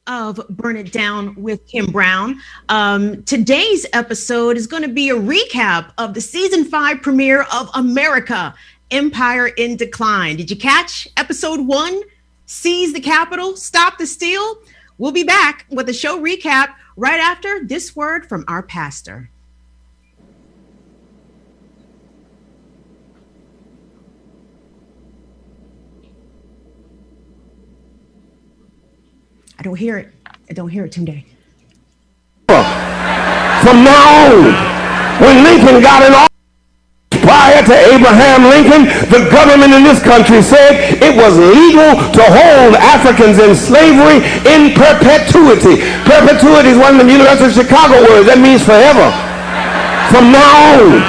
Of Burn It Down with Kim Brown. Today's episode is going to be a recap of the season 5 premiere of America, Empire in Decline. Did you catch episode 1? Seize the Capitol, Stop the Steal? We'll be back with a show recap right after this word from our pastor. I don't hear it. I don't hear it today. From now on, when Lincoln got in office, prior to Abraham Lincoln, the government in this country said it was legal to hold Africans in slavery in perpetuity. Perpetuity is one of the University of Chicago words. That means forever. From now on,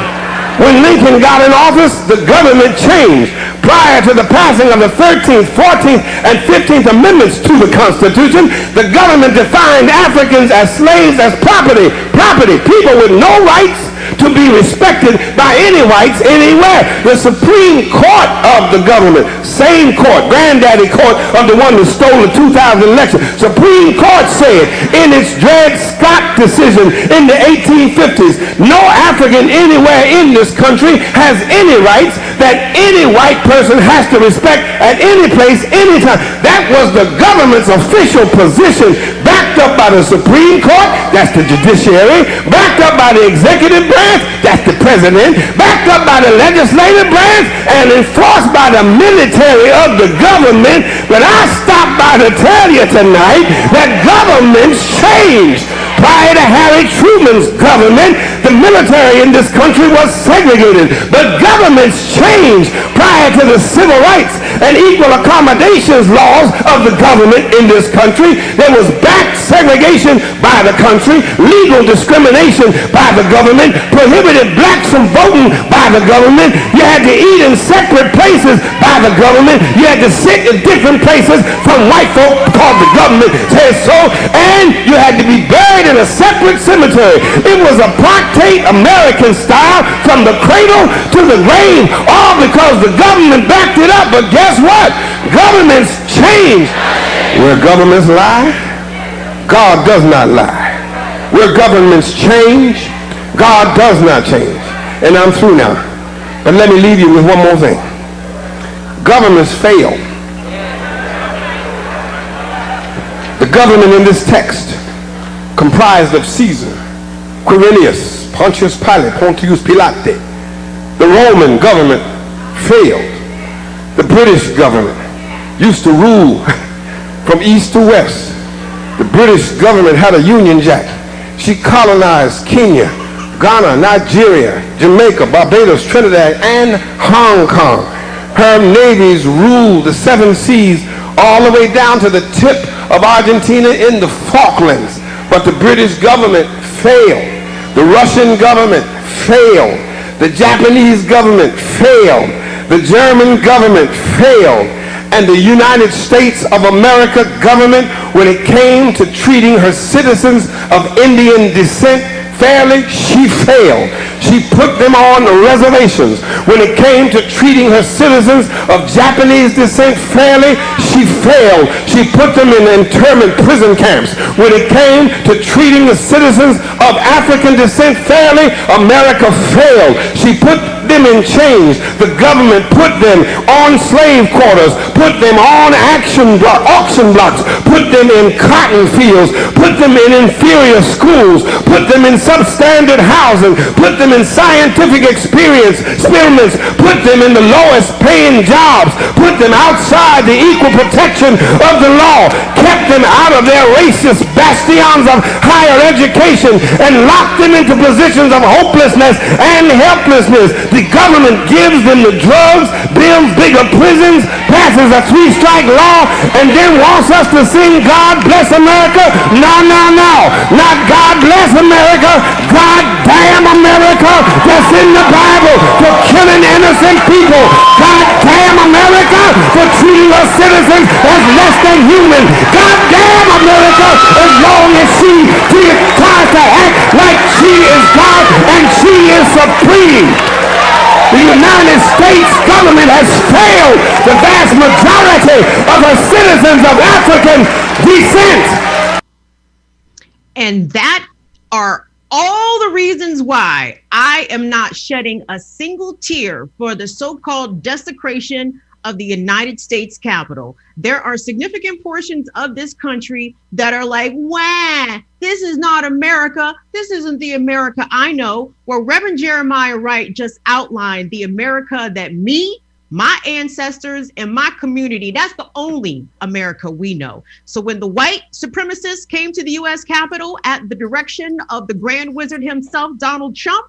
when Lincoln got in office, the government changed. Prior to the passing of the 13th, 14th, and 15th Amendments to the Constitution, the government defined Africans as slaves, as property, people with no rights to be respected by any whites anywhere. The Supreme Court of the government, same court, granddaddy court of the one that stole the 2000 election, Supreme Court said in its Dred Scott decision in the 1850s, no African anywhere in this country has any rights that any white person has to respect at any place, anytime. That was the government's official position, backed up by the Supreme Court, that's the judiciary, backed up by the executive branch, that's the president, backed up by the legislative branch, and enforced by the military of the government. But I stopped by to tell you tonight that governments changed. Prior to Harry Truman's government, the military in this country was segregated. But governments changed prior to the civil rights and equal accommodations laws of the government in this country. There was back segregation by the country, legal discrimination by the government, prohibited blacks from voting by the government. You had to eat in separate places by the government. You had to sit in different places from white folk because the government said so. And you had to be buried in a separate cemetery. It was apartheid American style from the cradle to the grave, all because the government backed it up. But guess what? Governments change. Where governments lie, God does not lie. Where governments change, God does not change. And I'm through now. But let me leave you with one more thing. Governments fail. The government in this text comprised of Caesar, Quirinius, Pontius Pilate, Pontius Pilate. The Roman government failed. The British government used to rule from east to west. The British government had a Union Jack. She colonized Kenya, Ghana, Nigeria, Jamaica, Barbados, Trinidad, and Hong Kong. Her navies ruled the 7 seas all the way down to the tip of Argentina in the Falklands. But the British government failed. The Russian government failed. The Japanese government failed. The German government failed. And the United States of America government, when it came to treating her citizens of Indian descent fairly, she failed. She put them on reservations. When it came to treating her citizens of Japanese descent fairly, she failed. She put them in internment prison camps. When it came to treating the citizens of African descent fairly, America failed. She put them in chains. The government put them on slave quarters, put them on auction blocks, put them in cotton fields, put them in inferior schools, put them in substandard housing, put them in scientific experiments, put them in the lowest paying jobs, put them outside the equal protection of the law, kept them out of their racist bastions of higher education, and locked them into positions of hopelessness and helplessness. The government gives them the drugs, builds bigger prisons, passes a 3-strike law, and then wants us to sing God Bless America. No, no, no. Not God Bless America. God damn America. That's in the Bible for killing innocent people. God damn America for treating us citizens as less than human. God damn America supreme. The United States government has failed the vast majority of her citizens of African descent. And that are all the reasons why I am not shedding a single tear for the so-called desecration of the United States Capitol. There are significant portions of this country that are like, wah, this is not America. This isn't the America I know. Well, Reverend Jeremiah Wright just outlined the America that me, my ancestors, and my community, that's the only America we know. So when the white supremacists came to the U.S. Capitol at the direction of the Grand Wizard himself, Donald Trump,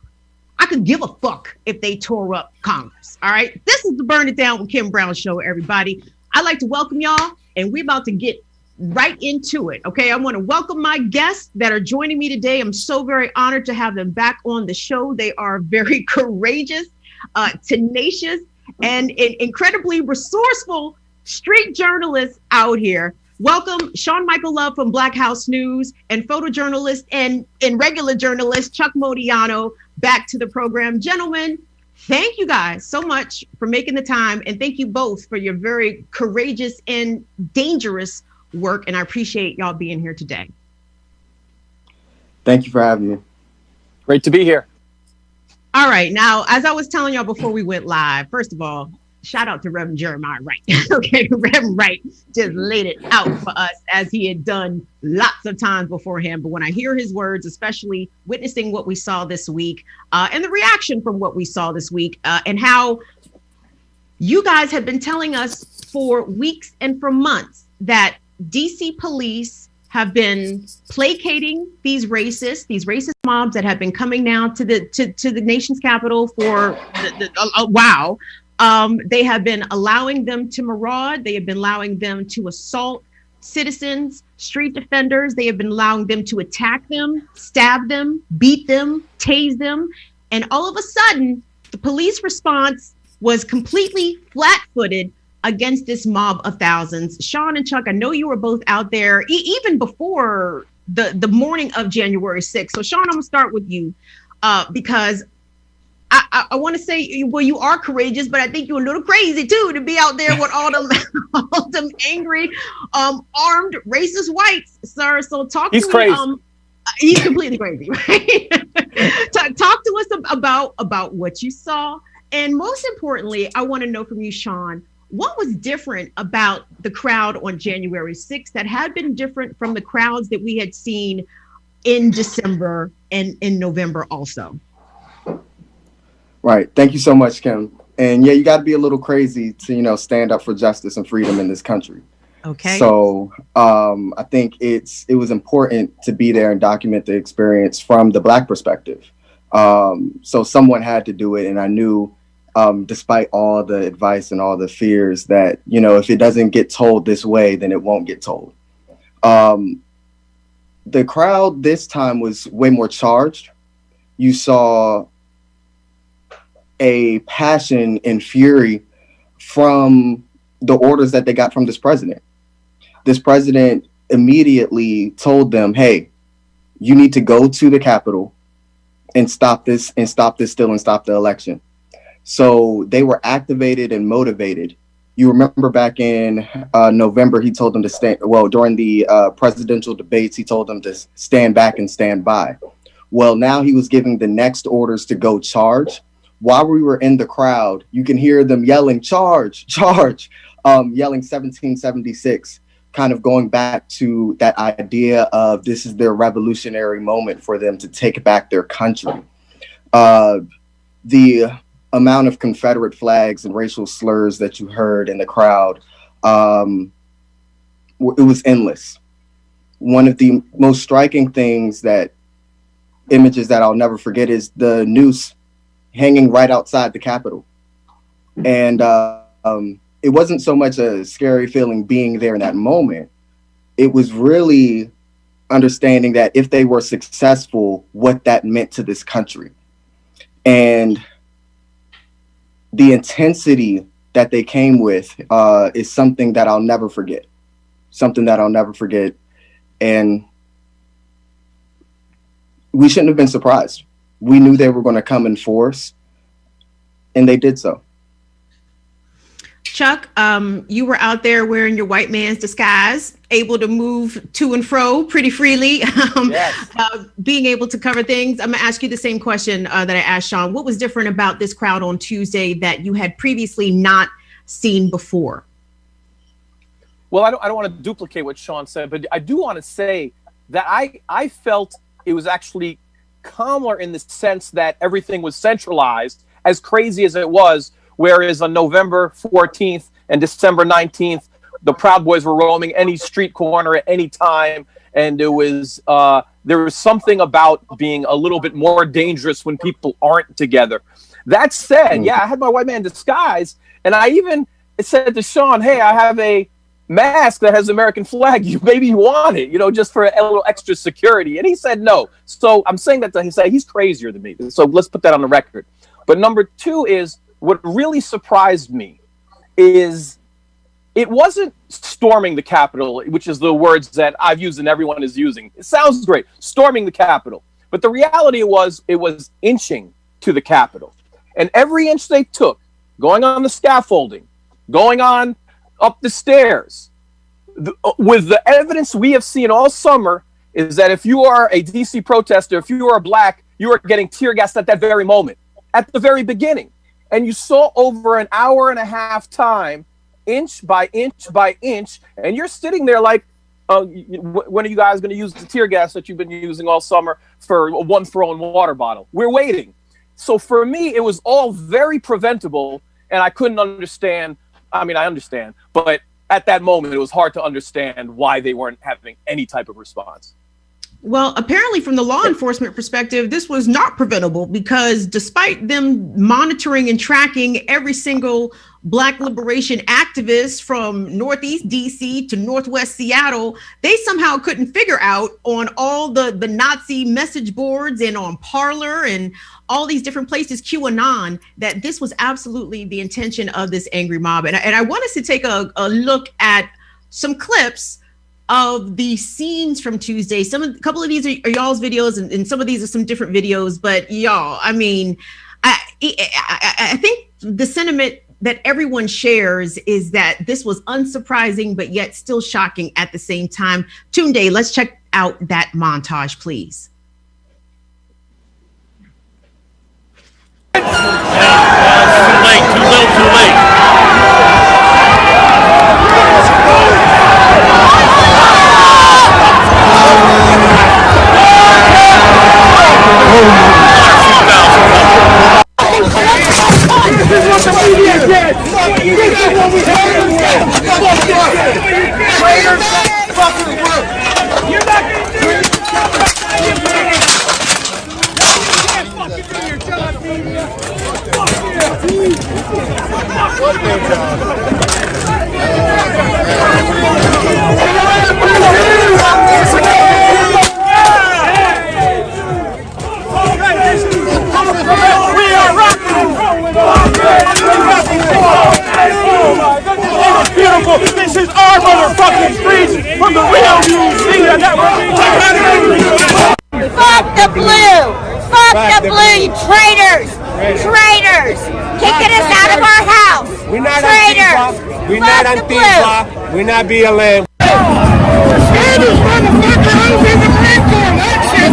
I could give a fuck if they tore up Congress. All right. This is the Burn It Down with Kim Brown show, everybody. I'd like to welcome y'all, and we're about to get right into it. Okay. I want to welcome my guests that are joining me today. I'm so very honored to have them back on the show. They are very courageous, tenacious, and incredibly resourceful street journalists out here. Welcome, Sean Michael Love from Black House News, and photojournalist and regular journalist Chuck Modiano back to the program. Gentlemen, thank you guys so much for making the time, and thank you both for your very courageous and dangerous work, and I appreciate y'all being here today. Thank you for having me. Great to be here. All right, now, as I was telling y'all before we went live, first of all, shout out to Reverend Jeremiah Wright. Okay, Reverend Wright just laid it out for us as he had done lots of times beforehand. But when I hear his words, especially witnessing what we saw this week and the reaction from what we saw this week and how you guys have been telling us for weeks and for months that DC police have been placating these racist mobs that have been coming now to the nation's capital for a while. They have been allowing them to maraud. They have been allowing them to assault citizens, street defenders. They have been allowing them to attack them, stab them, beat them, tase them. And all of a sudden, the police response was completely flat-footed against this mob of thousands. Sean and Chuck, I know you were both out there even before the morning of January 6th. So Sean, I'm gonna start with you because I want to say, well, you are courageous, but I think you're a little crazy too to be out there with all them angry, armed, racist whites, sir. So talk He's to crazy. me. He's completely crazy, right? talk to us about what you saw, and most importantly, I want to know from you, Sean, what was different about the crowd on January 6th that had been different from the crowds that we had seen in December and in November also? Right. Thank you so much, Kim. And yeah, you got to be a little crazy to, stand up for justice and freedom in this country. Okay. So I think it was important to be there and document the experience from the Black perspective. So someone had to do it. And I knew, despite all the advice and all the fears that, if it doesn't get told this way, then it won't get told. The crowd this time was way more charged. You saw a passion and fury from the orders that they got from this president. This president immediately told them, hey, you need to go to the Capitol and stop this steal and stop the election. So they were activated and motivated. You remember back in November, he told them to stand, during the presidential debates, he told them to stand back and stand by. Well, now he was giving the next orders to go charge. While we were in the crowd, you can hear them yelling, charge, charge, yelling 1776, kind of going back to that idea of this is their revolutionary moment for them to take back their country. The amount of Confederate flags and racial slurs that you heard in the crowd, it was endless. One of the most striking images that I'll never forget is the noose hanging right outside the Capitol. And it wasn't so much a scary feeling being there in that moment. It was really understanding that if they were successful, what that meant to this country. And the intensity that they came with is something that I'll never forget. And we shouldn't have been surprised. We knew they were going to come in force, and they did so. Chuck, you were out there wearing your white man's disguise, able to move to and fro pretty freely, Yes. Being able to cover things. I'm going to ask you the same question that I asked Sean. What was different about this crowd on Tuesday that you had previously not seen before? Well, I don't want to duplicate what Sean said, but I do want to say that I felt it was actually calmer in the sense that everything was centralized, as crazy as it was. Whereas on November 14th and December 19th, the Proud Boys were roaming any street corner at any time. And there was something about being a little bit more dangerous when people aren't together. That said, yeah, I had my white man disguise. And I even said to Sean, hey, I have a mask that has the American flag. Maybe you want it, just for a little extra security. And he said no. So I'm saying that he said he's crazier than me. So let's put that on the record. But number two is, what really surprised me is it wasn't storming the Capitol, which is the words that I've used and everyone is using. It sounds great, storming the Capitol. But the reality was it was inching to the Capitol. And every inch they took, going on the scaffolding, going on up the stairs, with the evidence we have seen all summer, is that if you are a DC protester, if you are black, you are getting tear gassed at that very moment, at the very beginning. And you saw over an hour and a half time, inch by inch by inch, and you're sitting there like, when are you guys going to use the tear gas that you've been using all summer for one throw-in water bottle? We're waiting. So for me, it was all very preventable, and I couldn't understand. I mean, I understand, but at that moment, it was hard to understand why they weren't having any type of response. Well, apparently from the law enforcement perspective, this was not preventable, because despite them monitoring and tracking every single Black liberation activist from Northeast DC to Northwest Seattle, they somehow couldn't figure out on all the Nazi message boards and on Parler and all these different places, QAnon, that this was absolutely the intention of this angry mob. And I want us to take a look at some clips of the scenes from Tuesday. A couple of these are y'all's videos, and some of these are some different videos. But y'all, I mean, I think the sentiment that everyone shares is that this was unsurprising, but yet still shocking at the same time. Tunde, let's check out that montage, please. Too late, too little, too late. This is our motherfucking streets from the real media network. Fuck the blue! Fuck the blue, you traitors! Traitors! Kicking us out of our house! We're not traitors! Antifa. We're not Antifa. We're not BLM. Sanders, motherfucker! I was in the Marine Corps! That shit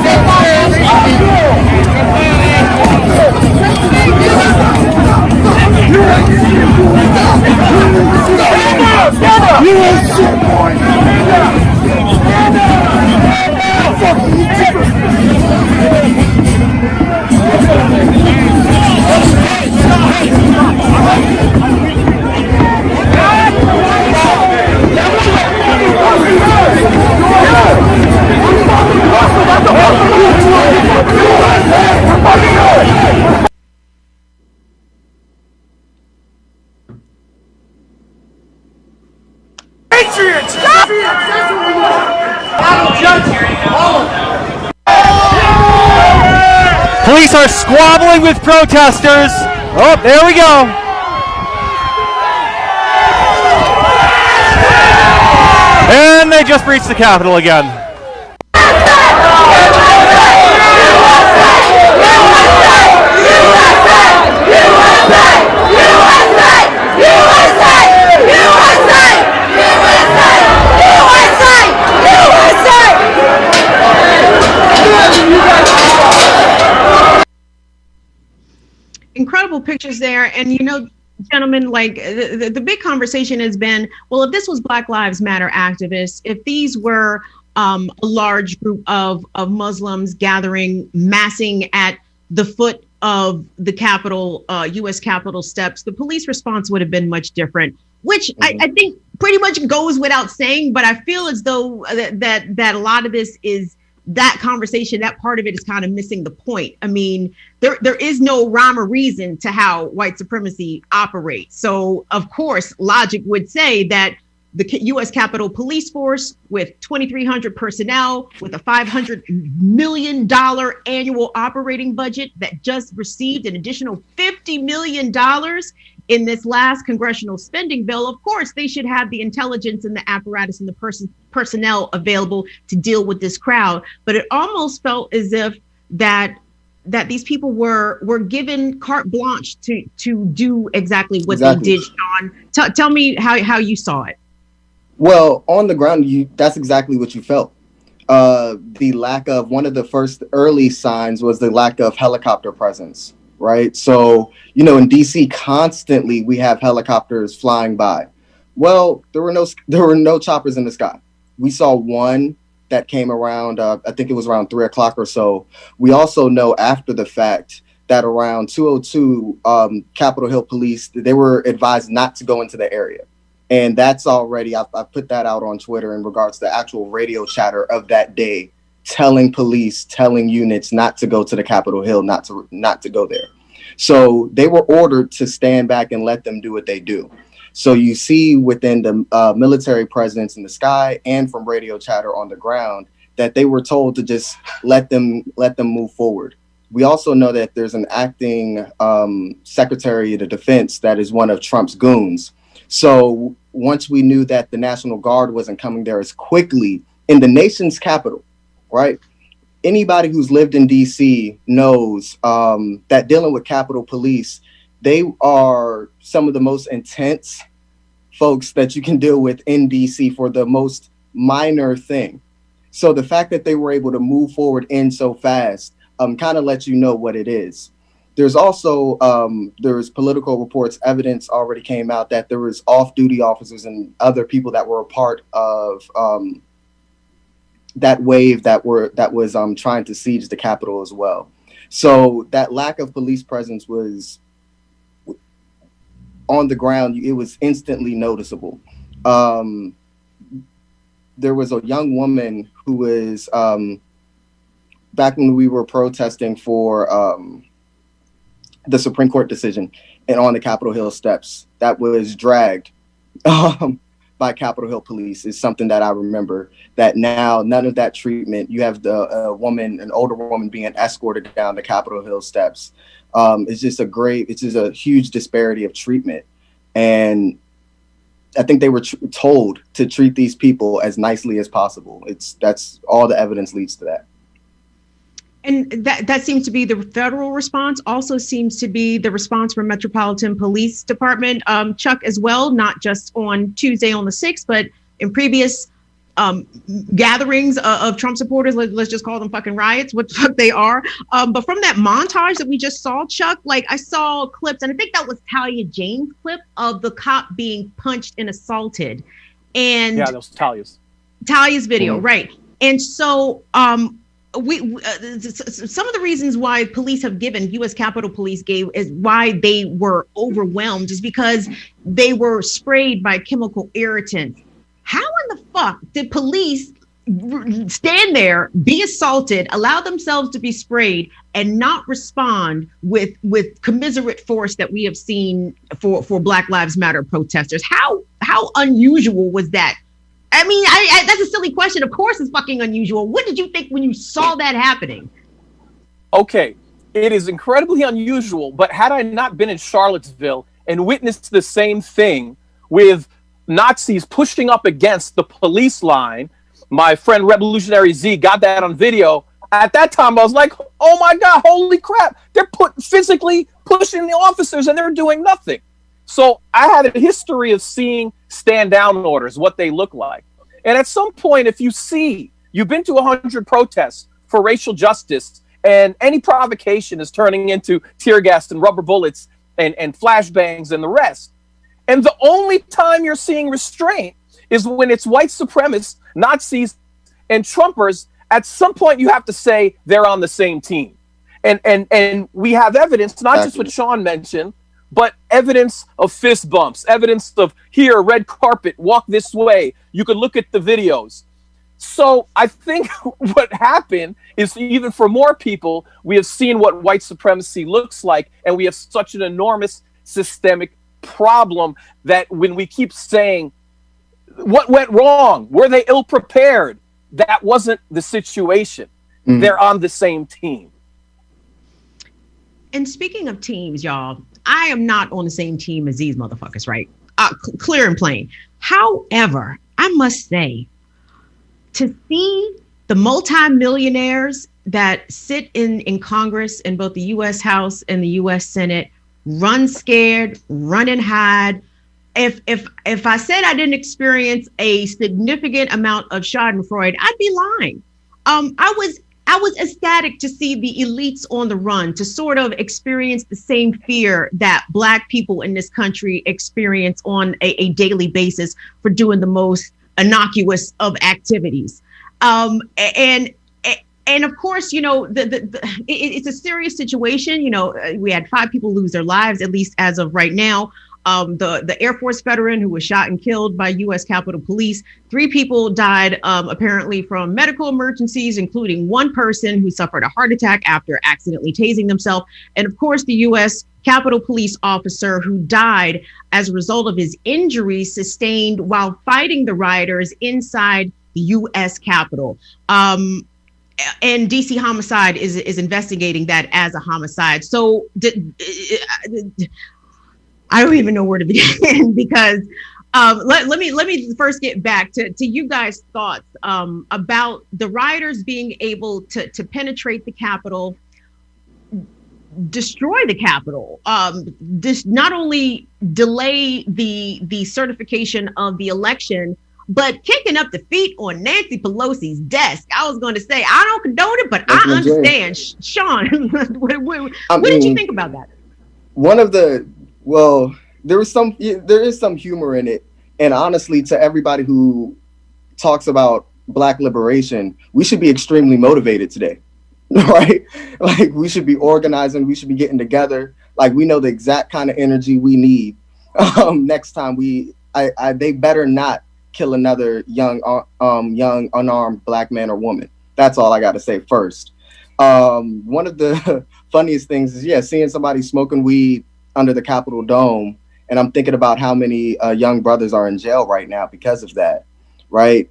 Patriots! Police are squabbling with protesters. Oh, there we go. And they just breached the Capitol again. incredible pictures there. And, you know, gentlemen, like the big conversation has been, well, if this was Black Lives Matter activists, if these were a large group of Muslims gathering, massing at the foot of the Capitol, U.S. Capitol steps, the police response would have been much different, which I think pretty much goes without saying. But I feel as though that a lot of this is that conversation, that part of it is kind of missing the point. I mean, there is no rhyme or reason to how white supremacy operates. So, of course, logic would say that the U.S. Capitol Police Force, with 2,300 personnel, with a $500 million annual operating budget that just received an additional $50 million in this last congressional spending bill, of course, they should have the intelligence and the apparatus and the personnel available to deal with this crowd. But it almost felt as if that these people were given carte blanche to do exactly what they did. Sean, tell me how you saw it. Well, on the ground, that's exactly what you felt. The lack of, one of the first early signs was the lack of helicopter presence, right? So, you know, in DC, constantly we have helicopters flying by. Well, there were no choppers in the sky. We saw one that came around, I think it was around 3 o'clock or so. We also know after the fact that around 2:02, Capitol Hill police, they were advised not to go into the area. And that's already, I put that out on Twitter in regards to the actual radio chatter of that day, telling units not to go to the Capitol Hill, not to go there. So they were ordered to stand back and let them do what they do. So you see within the military presence in the sky and from radio chatter on the ground that they were told to just let them move forward. We also know that there's an acting Secretary of the Defense that is one of Trump's goons. So once we knew that the National Guard wasn't coming there as quickly in the nation's capital, right? Anybody who's lived in DC knows that dealing with Capitol Police, they are some of the most intense folks that you can deal with in DC for the most minor thing. So the fact that they were able to move forward in so fast kind of lets you know what it is. There's also, there's political reports, evidence already came out that there was off-duty officers and other people that were a part of that wave that was trying to siege the Capitol as well. So that lack of police presence was on the ground. It was instantly noticeable. There was a young woman who was, back when we were protesting for the Supreme Court decision and on the Capitol Hill steps, that was dragged by Capitol Hill police, is something that I remember. That now none of that treatment. You have an older woman being escorted down the Capitol Hill steps. It's just a huge disparity of treatment. And I think they were told to treat these people as nicely as possible. That's all the evidence leads to that. And that seems to be the federal response, also seems to be the response from Metropolitan Police Department, Chuck, as well, not just on Tuesday on the 6th, but in previous gatherings of Trump supporters. Let's just call them fucking riots, what the fuck they are. But from that montage that we just saw, Chuck, like I saw clips, and I think that was Talia Jane's clip of the cop being punched and assaulted. And yeah, that was Talia's video, right. And so we some of the reasons why police have given, U.S. Capitol Police gave, is why they were overwhelmed, is because they were sprayed by chemical irritants. How in the fuck did police stand there, be assaulted, allow themselves to be sprayed, and not respond with commiserate force that we have seen for Black Lives Matter protesters? How unusual was that? I mean, that's a silly question. Of course it's fucking unusual. What did you think when you saw that happening? Okay, it is incredibly unusual, but had I not been in Charlottesville and witnessed the same thing with Nazis pushing up against the police line, my friend Revolutionary Z got that on video. At that time, I was like, oh my God, holy crap. They're physically pushing the officers and they're doing nothing. So I had a history of seeing stand down orders, what they look like. And at some point, if you've been to 100 protests for racial justice and any provocation is turning into tear gas and rubber bullets and flashbangs and the rest. And the only time you're seeing restraint is when it's white supremacists, Nazis, and Trumpers. At some point, you have to say they're on the same team. And we have evidence, not just what Sean mentioned, but evidence of fist bumps, evidence of here, red carpet, walk this way. You could look at the videos. So I think what happened is, even for more people, we have seen what white supremacy looks like, and we have such an enormous systemic problem that when we keep saying, what went wrong? Were they ill prepared? That wasn't the situation. They're on the same team. And speaking of teams, y'all, I am not on the same team as these motherfuckers, right? Clear and plain. However, I must say, to see the multimillionaires that sit in Congress, in both the U.S. House and the U.S. Senate, run scared, run and hide. If I said I didn't experience a significant amount of schadenfreude, I'd be lying. I was ecstatic to see the elites on the run, to sort of experience the same fear that Black people in this country experience on a daily basis for doing the most innocuous of activities. And of course, you know, it's a serious situation. You know, we had 5 people lose their lives, at least as of right now. The Air Force veteran who was shot and killed by U.S. Capitol Police. 3 people died, apparently from medical emergencies, including 1 person who suffered a heart attack after accidentally tasing themselves. And of course, the U.S. Capitol Police officer who died as a result of his injuries sustained while fighting the rioters inside the U.S. Capitol. And DC Homicide is investigating that as a homicide. So I don't even know where to begin, because let me first get back to you guys' thoughts about the rioters being able to penetrate the Capitol, destroy the Capitol, not only delay the certification of the election, but kicking up the feet on Nancy Pelosi's desk. I was going to say, I don't condone it, but I understand. Sean, what did you think about that? There is some humor in it. And honestly, to everybody who talks about Black liberation, we should be extremely motivated today, right? Like, we should be organizing, we should be getting together. Like, we know the exact kind of energy we need. Next time they better not kill another young unarmed Black man or woman. That's all I got to say first. One of the funniest things is, seeing somebody smoking weed under the Capitol Dome. And I'm thinking about how many young brothers are in jail right now because of that, right?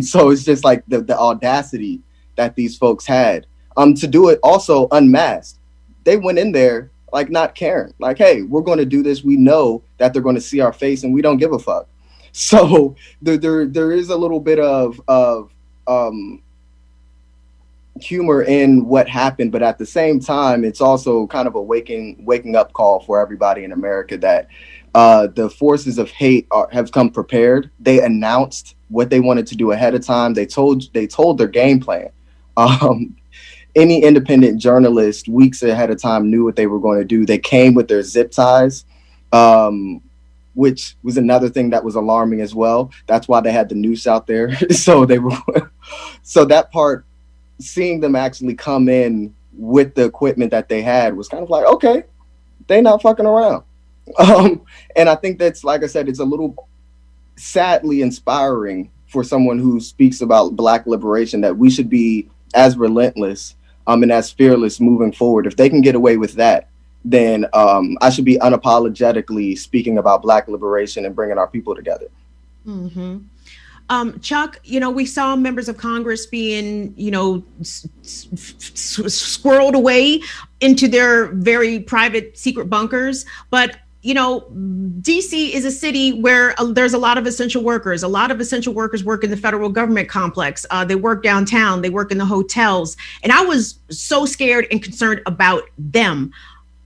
So it's just like the audacity that these folks had to do it also unmasked. They went in there like not caring, like, hey, we're going to do this. We know that they're going to see our face and we don't give a fuck. So there is a little bit of humor in what happened, but at the same time, it's also kind of a waking up call for everybody in America that the forces of hate have come prepared. They announced what they wanted to do ahead of time. They told their game plan. Any independent journalist weeks ahead of time knew what they were going to do. They came with their zip ties, which was another thing that was alarming as well. That's why they had the noose out there. So that part, seeing them actually come in with the equipment that they had was kind of like, okay, they not fucking around. And I think that's, like I said, it's a little sadly inspiring for someone who speaks about Black liberation, that we should be as relentless and as fearless moving forward. If they can get away with that, then I should be unapologetically speaking about Black liberation and bringing our people together. Mm-hmm. Chuck, you know, we saw members of Congress being, you know, squirreled away into their very private secret bunkers. But, you know, DC is a city where there's a lot of essential workers. A lot of essential workers work in the federal government complex. They work downtown. They work in the hotels. And I was so scared and concerned about them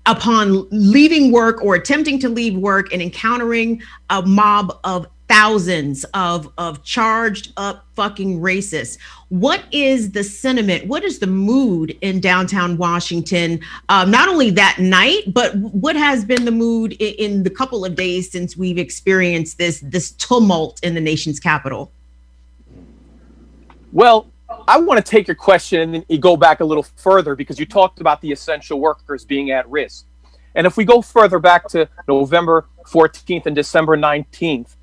upon leaving work or attempting to leave work and encountering a mob of thousands of charged up fucking racists. What is the sentiment? What is the mood in downtown Washington? Not only that night, but what has been the mood in the couple of days since we've experienced this tumult in the nation's capital? Well, I want to take your question and then you go back a little further, because you talked about the essential workers being at risk. And if we go further back to November 14th and December 19th,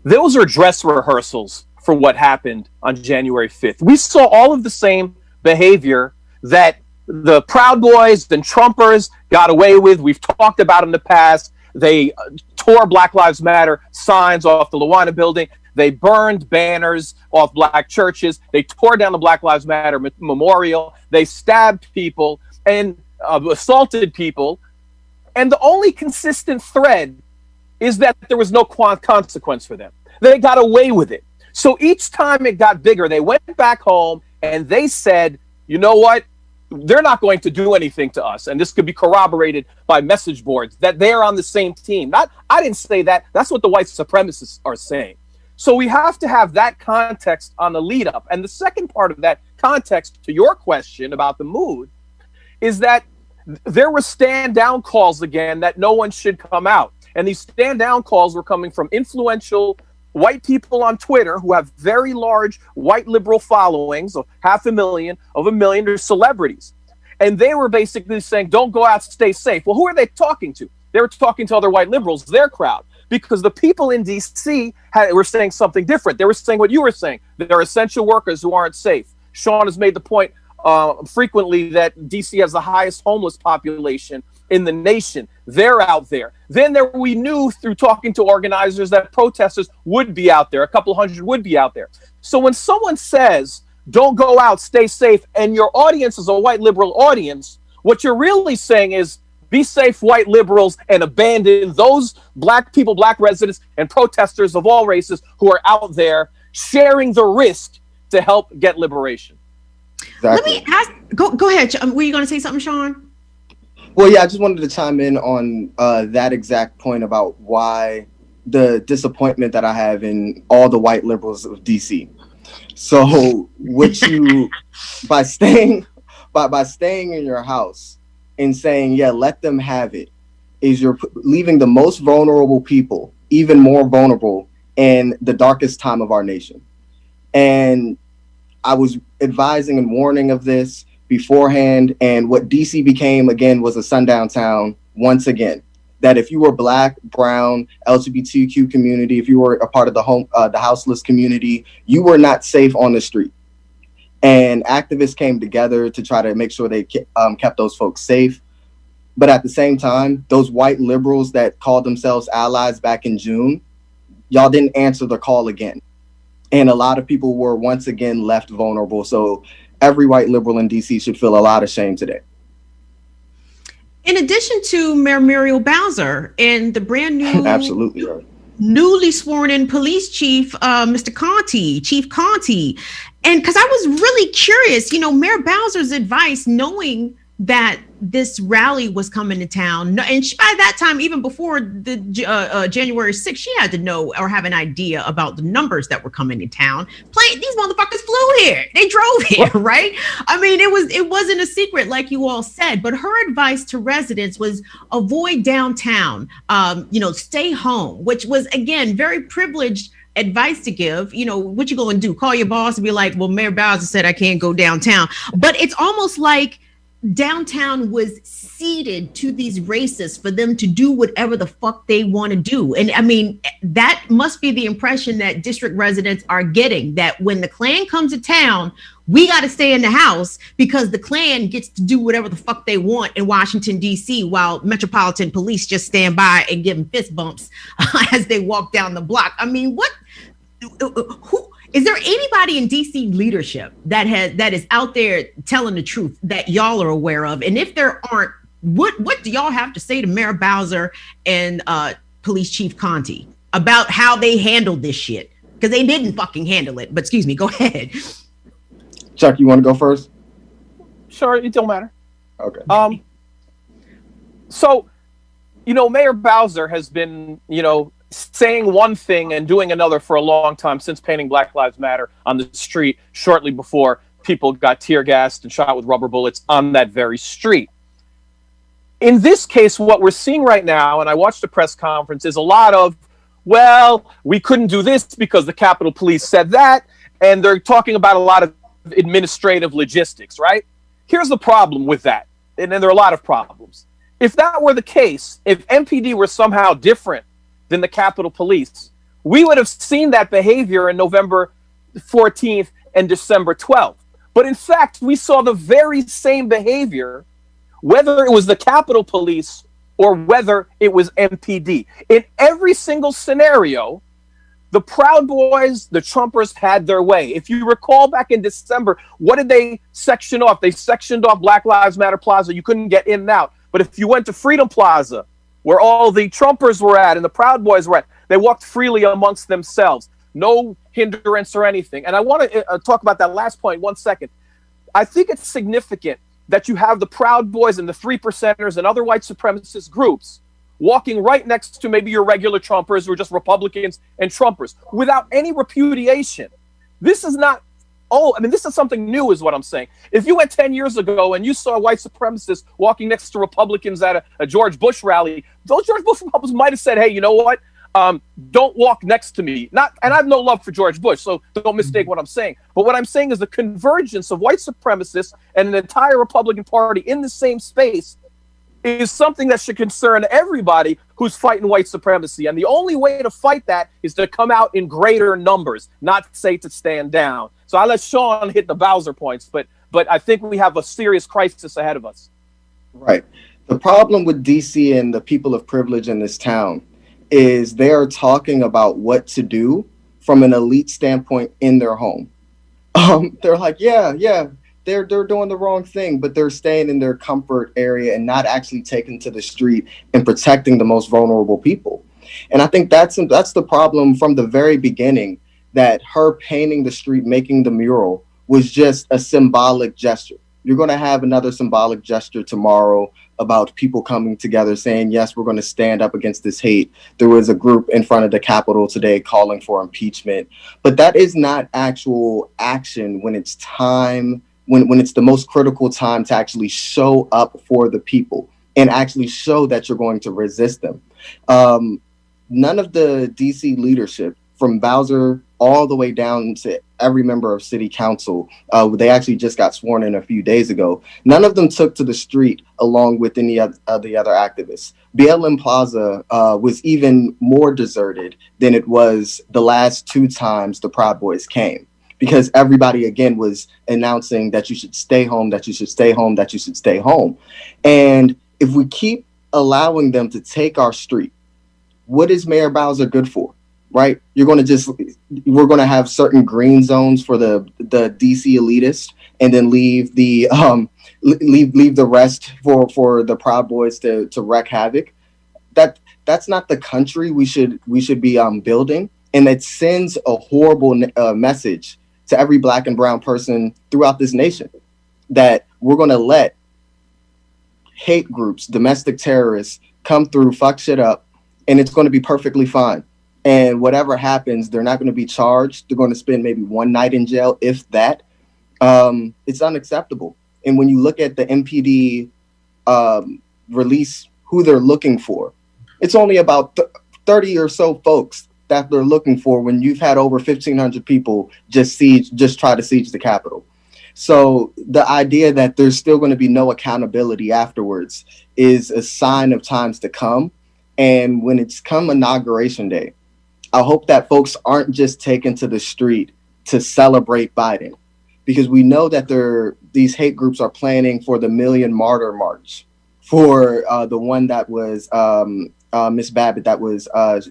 those are dress rehearsals for what happened on January 5th. We saw all of the same behavior that the Proud Boys and Trumpers got away with. We've talked about in the past. They tore Black Lives Matter signs off the Luana building. They burned banners off black churches. They tore down the Black Lives Matter memorial. They stabbed people and assaulted people. And the only consistent thread is that there was no consequence for them. They got away with it. So each time it got bigger, they went back home and they said, you know what? They're not going to do anything to us. And this could be corroborated by message boards that they're on the same team. I didn't say that. That's what the white supremacists are saying. So we have to have that context on the lead up. And the second part of that context to your question about the mood is that there were stand down calls again that no one should come out. And these stand down calls were coming from influential white people on Twitter who have very large white liberal followings of 500,000, of 1 million. They're celebrities. And they were basically saying, don't go out, stay safe. Well, who are they talking to? They were talking to other white liberals, their crowd. Because the people in D.C. were saying something different. They were saying what you were saying. There are essential workers who aren't safe. Sean has made the point frequently that D.C. has the highest homeless population in the nation. They're out there. Then we knew through talking to organizers that protesters would be out there. A couple hundred would be out there. So when someone says, don't go out, stay safe, and your audience is a white liberal audience, what you're really saying is, be safe, white liberals, and abandon those black people, black residents, and protesters of all races who are out there sharing the risk to help get liberation. Exactly. Let me ask, go ahead. Were you going to say something, Sean? Well, yeah, I just wanted to chime in on that exact point about why the disappointment that I have in all the white liberals of DC. So what you, by staying in your house, and saying, yeah, let them have it, is you're leaving the most vulnerable people even more vulnerable in the darkest time of our nation. And I was advising and warning of this beforehand, and what DC became, again, was a sundown town once again. That if you were Black, brown, LGBTQ community, if you were a part of the houseless community, you were not safe on the street. And activists came together to try to make sure they kept those folks safe. But at the same time, those white liberals that called themselves allies back in June, y'all didn't answer the call again. And a lot of people were once again left vulnerable. So every white liberal in DC should feel a lot of shame today. In addition to Mayor Muriel Bowser and the brand new absolutely right. newly sworn in police chief, Mr. Conti, Chief Conti. And because I was really curious, Mayor Bowser's advice, knowing that this rally was coming to town. And by that time, even before the January 6th, she had to know or have an idea about the numbers that were coming to town. These motherfuckers flew here. They drove here, right? I mean, it wasn't a secret, like you all said. But her advice to residents was avoid downtown. Stay home, which was, again, very privileged advice to give. What you going to do? Call your boss and be like, well, Mayor Bowser said I can't go downtown. But it's almost like downtown was ceded to these racists for them to do whatever the fuck they want to do. And I mean, that must be the impression that district residents are getting, that when the Klan comes to town, we got to stay in the house because the Klan gets to do whatever the fuck they want in Washington, D.C., while Metropolitan Police just stand by and give them fist bumps as they walk down the block. I mean, who is there anybody in DC leadership that is out there telling the truth that y'all are aware of? And if there aren't, what do y'all have to say to Mayor Bowser and Police Chief Conti about how they handled this shit? Because they didn't fucking handle it. But excuse me, go ahead. Chuck, you want to go first? Sure, it don't matter. Okay. So, Mayor Bowser has been, saying one thing and doing another for a long time, since painting Black Lives Matter on the street shortly before people got tear gassed and shot with rubber bullets on that very street. In this case, what we're seeing right now, and I watched the press conference, is a lot of, well, we couldn't do this because the Capitol Police said that, and they're talking about a lot of administrative logistics, right? Here's the problem with that, and then there are a lot of problems. If that were the case, if MPD were somehow different than the Capitol Police, we would have seen that behavior in November 14th and December 12th. But in fact, we saw the very same behavior, whether it was the Capitol Police or whether it was MPD. In every single scenario, the Proud Boys, the Trumpers had their way. If you recall back in December, what did they section off? They sectioned off Black Lives Matter Plaza. You couldn't get in and out. But if you went to Freedom Plaza, where all the Trumpers were at and the Proud Boys were at, they walked freely amongst themselves. No hindrance or anything. And I want to talk about that last point 1 second. I think it's significant that you have the Proud Boys and the 3%ers and other white supremacist groups walking right next to maybe your regular Trumpers who are just Republicans and Trumpers without any repudiation. This is not, this is something new is what I'm saying. If you went 10 years ago and you saw white supremacists walking next to Republicans at a George Bush rally, those George Bush Republicans might have said, hey, you know what? Don't walk next to me. And I have no love for George Bush, so don't mistake what I'm saying. But what I'm saying is the convergence of white supremacists and an entire Republican Party in the same space is something that should concern everybody who's fighting white supremacy. And the only way to fight that is to come out in greater numbers, not say to stand down. So I'll let Sean hit the Bowser points, but I think we have a serious crisis ahead of us. Right. The problem with DC and the people of privilege in this town is they are talking about what to do from an elite standpoint in their home. They're like, yeah, they're doing the wrong thing, but they're staying in their comfort area and not actually taking to the street and protecting the most vulnerable people. And I think that's the problem from the very beginning, that her painting the street, making the mural, was just a symbolic gesture. You're going to have another symbolic gesture tomorrow about people coming together saying, yes, we're going to stand up against this hate. There was a group in front of the Capitol today calling for impeachment. But that is not actual action when it's time, when it's the most critical time to actually show up for the people and actually show that you're going to resist them. None of the DC leadership, from Bowser all the way down to every member of city council, they actually just got sworn in a few days ago. None of them took to the street along with any of the other activists. BLM Plaza was even more deserted than it was the last two times the Proud Boys came, because everybody again was announcing that you should stay home, that you should stay home, that you should stay home. And if we keep allowing them to take our street, what is Mayor Bowser good for? Right? We're going to have certain green zones for the DC elitists, and then leave the rest for the Proud Boys to wreak havoc. That's not the country we should be building, and it sends a horrible message to every Black and brown person throughout this nation that we're going to let hate groups, domestic terrorists, come through, fuck shit up, and it's going to be perfectly fine. And whatever happens, they're not going to be charged. They're going to spend maybe one night in jail, if that. It's unacceptable. And when you look at the MPD release, who they're looking for, it's only about 30 or so folks that they're looking for when you've had over 1,500 people just try to siege the Capitol. So the idea that there's still going to be no accountability afterwards is a sign of times to come. And when it's come Inauguration Day, I hope that folks aren't just taken to the street to celebrate Biden, because we know that these hate groups are planning for the Million Martyr March, for the one that was Miss Babbitt that was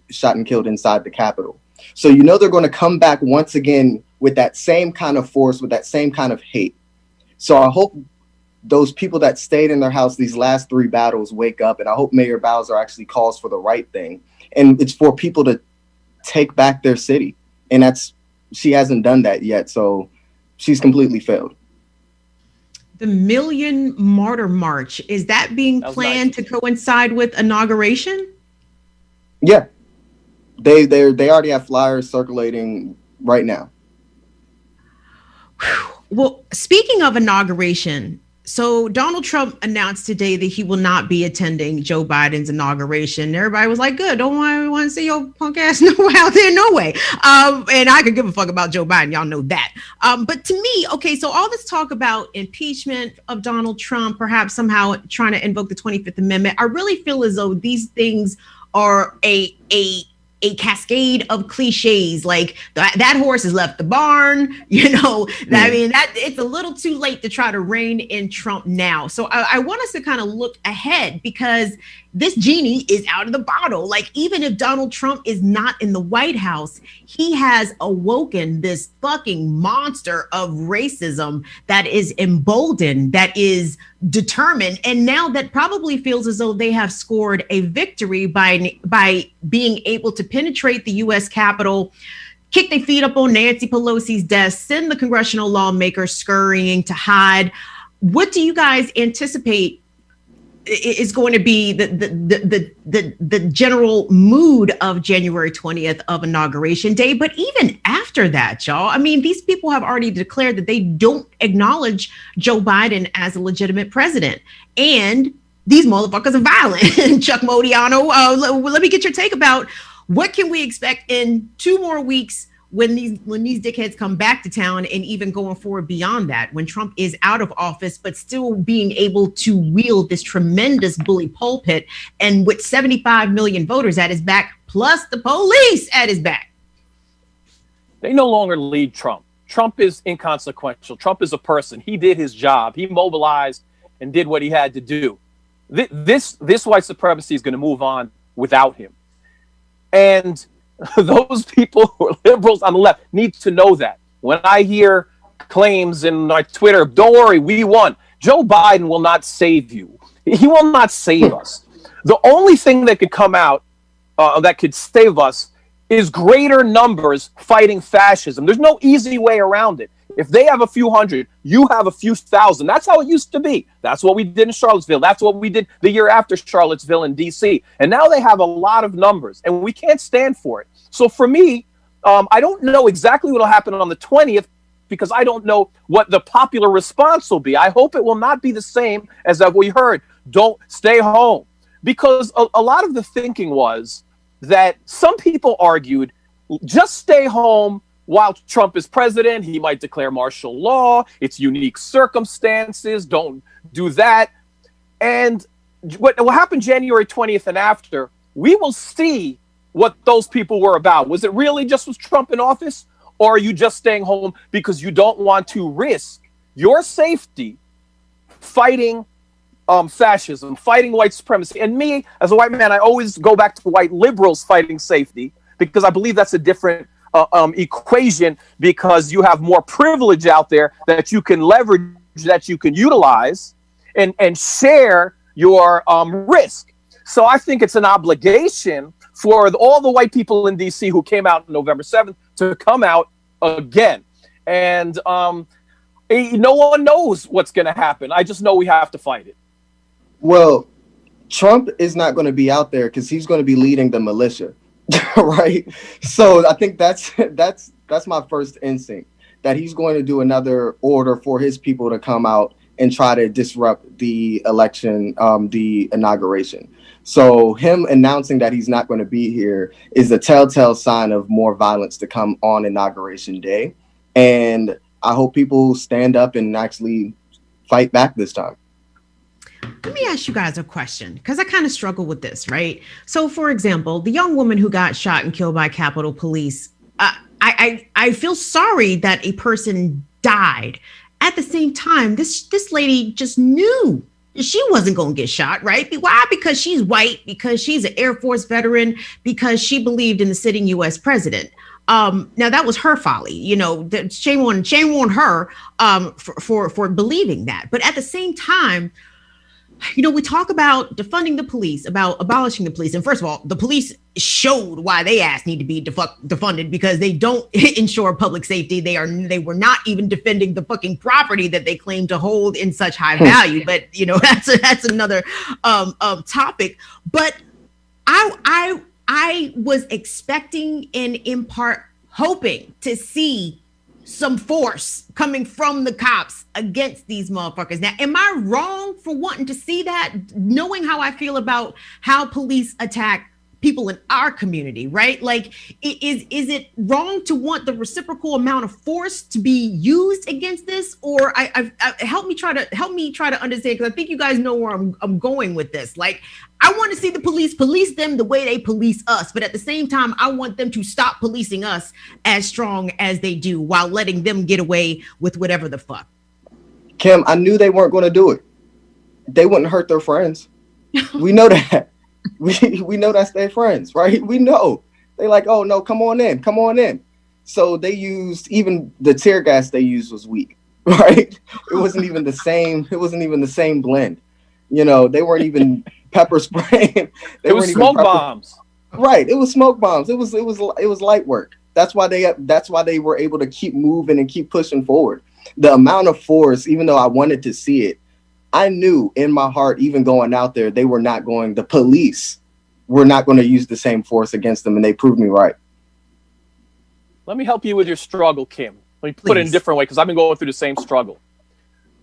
shot and killed inside the Capitol. So they're going to come back once again with that same kind of force, with that same kind of hate. So I hope those people that stayed in their house these last three battles wake up, and I hope Mayor Bowser actually calls for the right thing. And it's for people to take back their city. And she hasn't done that yet. So she's completely failed. The Million Martyr March, is that being planned to coincide with inauguration? Yeah. They already have flyers circulating right now. Well, speaking of inauguration, so Donald Trump announced today that he will not be attending Joe Biden's inauguration. Everybody was like, good, don't want to see your punk ass out there, no way. And I could give a fuck about Joe Biden, y'all know that. But to me, okay, so all this talk about impeachment of Donald Trump, perhaps somehow trying to invoke the 25th Amendment, I really feel as though these things are a cascade of cliches, like that horse has left the barn, I mean, that it's a little too late to try to rein in Trump now. So I want us to kind of look ahead, because this genie is out of the bottle. Like, even if Donald Trump is not in the White House, he has awoken this fucking monster of racism that is emboldened, that is determined, and now that probably feels as though they have scored a victory by being able to penetrate the U.S. Capitol, kick their feet up on Nancy Pelosi's desk, send the congressional lawmakers scurrying to hide. What do you guys anticipate is going to be the general mood of January 20th of Inauguration Day? But even after that, y'all, I mean, these people have already declared that they don't acknowledge Joe Biden as a legitimate president. And these motherfuckers are violent. Chuck Modiano, let me get your take about what can we expect in 2 more weeks when these dickheads come back to town, and even going forward beyond that, when Trump is out of office, but still being able to wield this tremendous bully pulpit, and with 75 million voters at his back, plus the police at his back. They no longer lead Trump. Trump is inconsequential. Trump is a person. He did his job. He mobilized and did what he had to do. This white supremacy is going to move on without him. And those people who are liberals on the left need to know that. When I hear claims in my Twitter, don't worry, we won, Joe Biden will not save you. He will not save us. The only thing that could come out that could save us is greater numbers fighting fascism. There's no easy way around it. If they have a few hundred, you have a few thousand. That's how it used to be. That's what we did in Charlottesville. That's what we did the year after Charlottesville in D.C. And now they have a lot of numbers, and we can't stand for it. So for me, I don't know exactly what will happen on the 20th, because I don't know what the popular response will be. I hope it will not be the same as that we heard, don't stay home. Because a lot of the thinking was that some people argued, just stay home while Trump is president. He might declare martial law. It's unique circumstances. Don't do that. And what will happen January 20th and after, we will see what those people were about. Was it really just was Trump in office? Or are you just staying home because you don't want to risk your safety fighting fascism, fighting white supremacy? And me, as a white man, I always go back to white liberals fighting safety, because I believe that's a different equation, because you have more privilege out there that you can leverage, that you can utilize and share your risk. So I think it's an obligation for all the white people in D.C. who came out on November 7th to come out again. And no one knows what's going to happen. I just know we have to fight it. Well, Trump is not going to be out there because he's going to be leading the militia. Right. So I think that's my first instinct, that he's going to do another order for his people to come out and try to disrupt the election, the inauguration. So him announcing that he's not going to be here is a telltale sign of more violence to come on Inauguration Day. And I hope people stand up and actually fight back this time. Let me ask you guys a question, because I kind of struggle with this, right? So, for example, the young woman who got shot and killed by Capitol Police, I feel sorry that a person died. At the same time, this lady just knew she wasn't going to get shot, right? Why? Because she's white, because she's an Air Force veteran, because she believed in the sitting U.S. president. Now that was her folly, shame on her for believing that. But at the same time, we talk about defunding the police, about abolishing the police. And first of all, the police showed why they need to be defunded, because they don't ensure public safety. They were not even defending the fucking property that they claim to hold in such high value. But that's another topic. But I I was expecting and in part hoping to see some force coming from the cops against these motherfuckers. Now, am I wrong for wanting to see that, knowing how I feel about how police attack people in our community, right? Like, is it wrong to want the reciprocal amount of force to be used against this? Or help me try to understand, because I think you guys know where I'm going with this. Like, I want to see the police them the way they police us, but at the same time, I want them to stop policing us as strong as they do, while letting them get away with whatever the fuck. Kim, I knew they weren't going to do it. They wouldn't hurt their friends. We know that. We know that's their friends, right? We know. They like, oh no, come on in. So they used, even the tear gas they used was weak, right? It wasn't even the same blend. You know, they weren't even pepper spraying. It was smoke bombs. Right. It was smoke bombs. It was light work. That's why they were able to keep moving and keep pushing forward. The amount of force, even though I wanted to see it, I knew in my heart, even going out there, the police were not going to use the same force against them, and they proved me right. Let me help you with your struggle, Kim. Let me put it in a different way, because I've been going through the same struggle.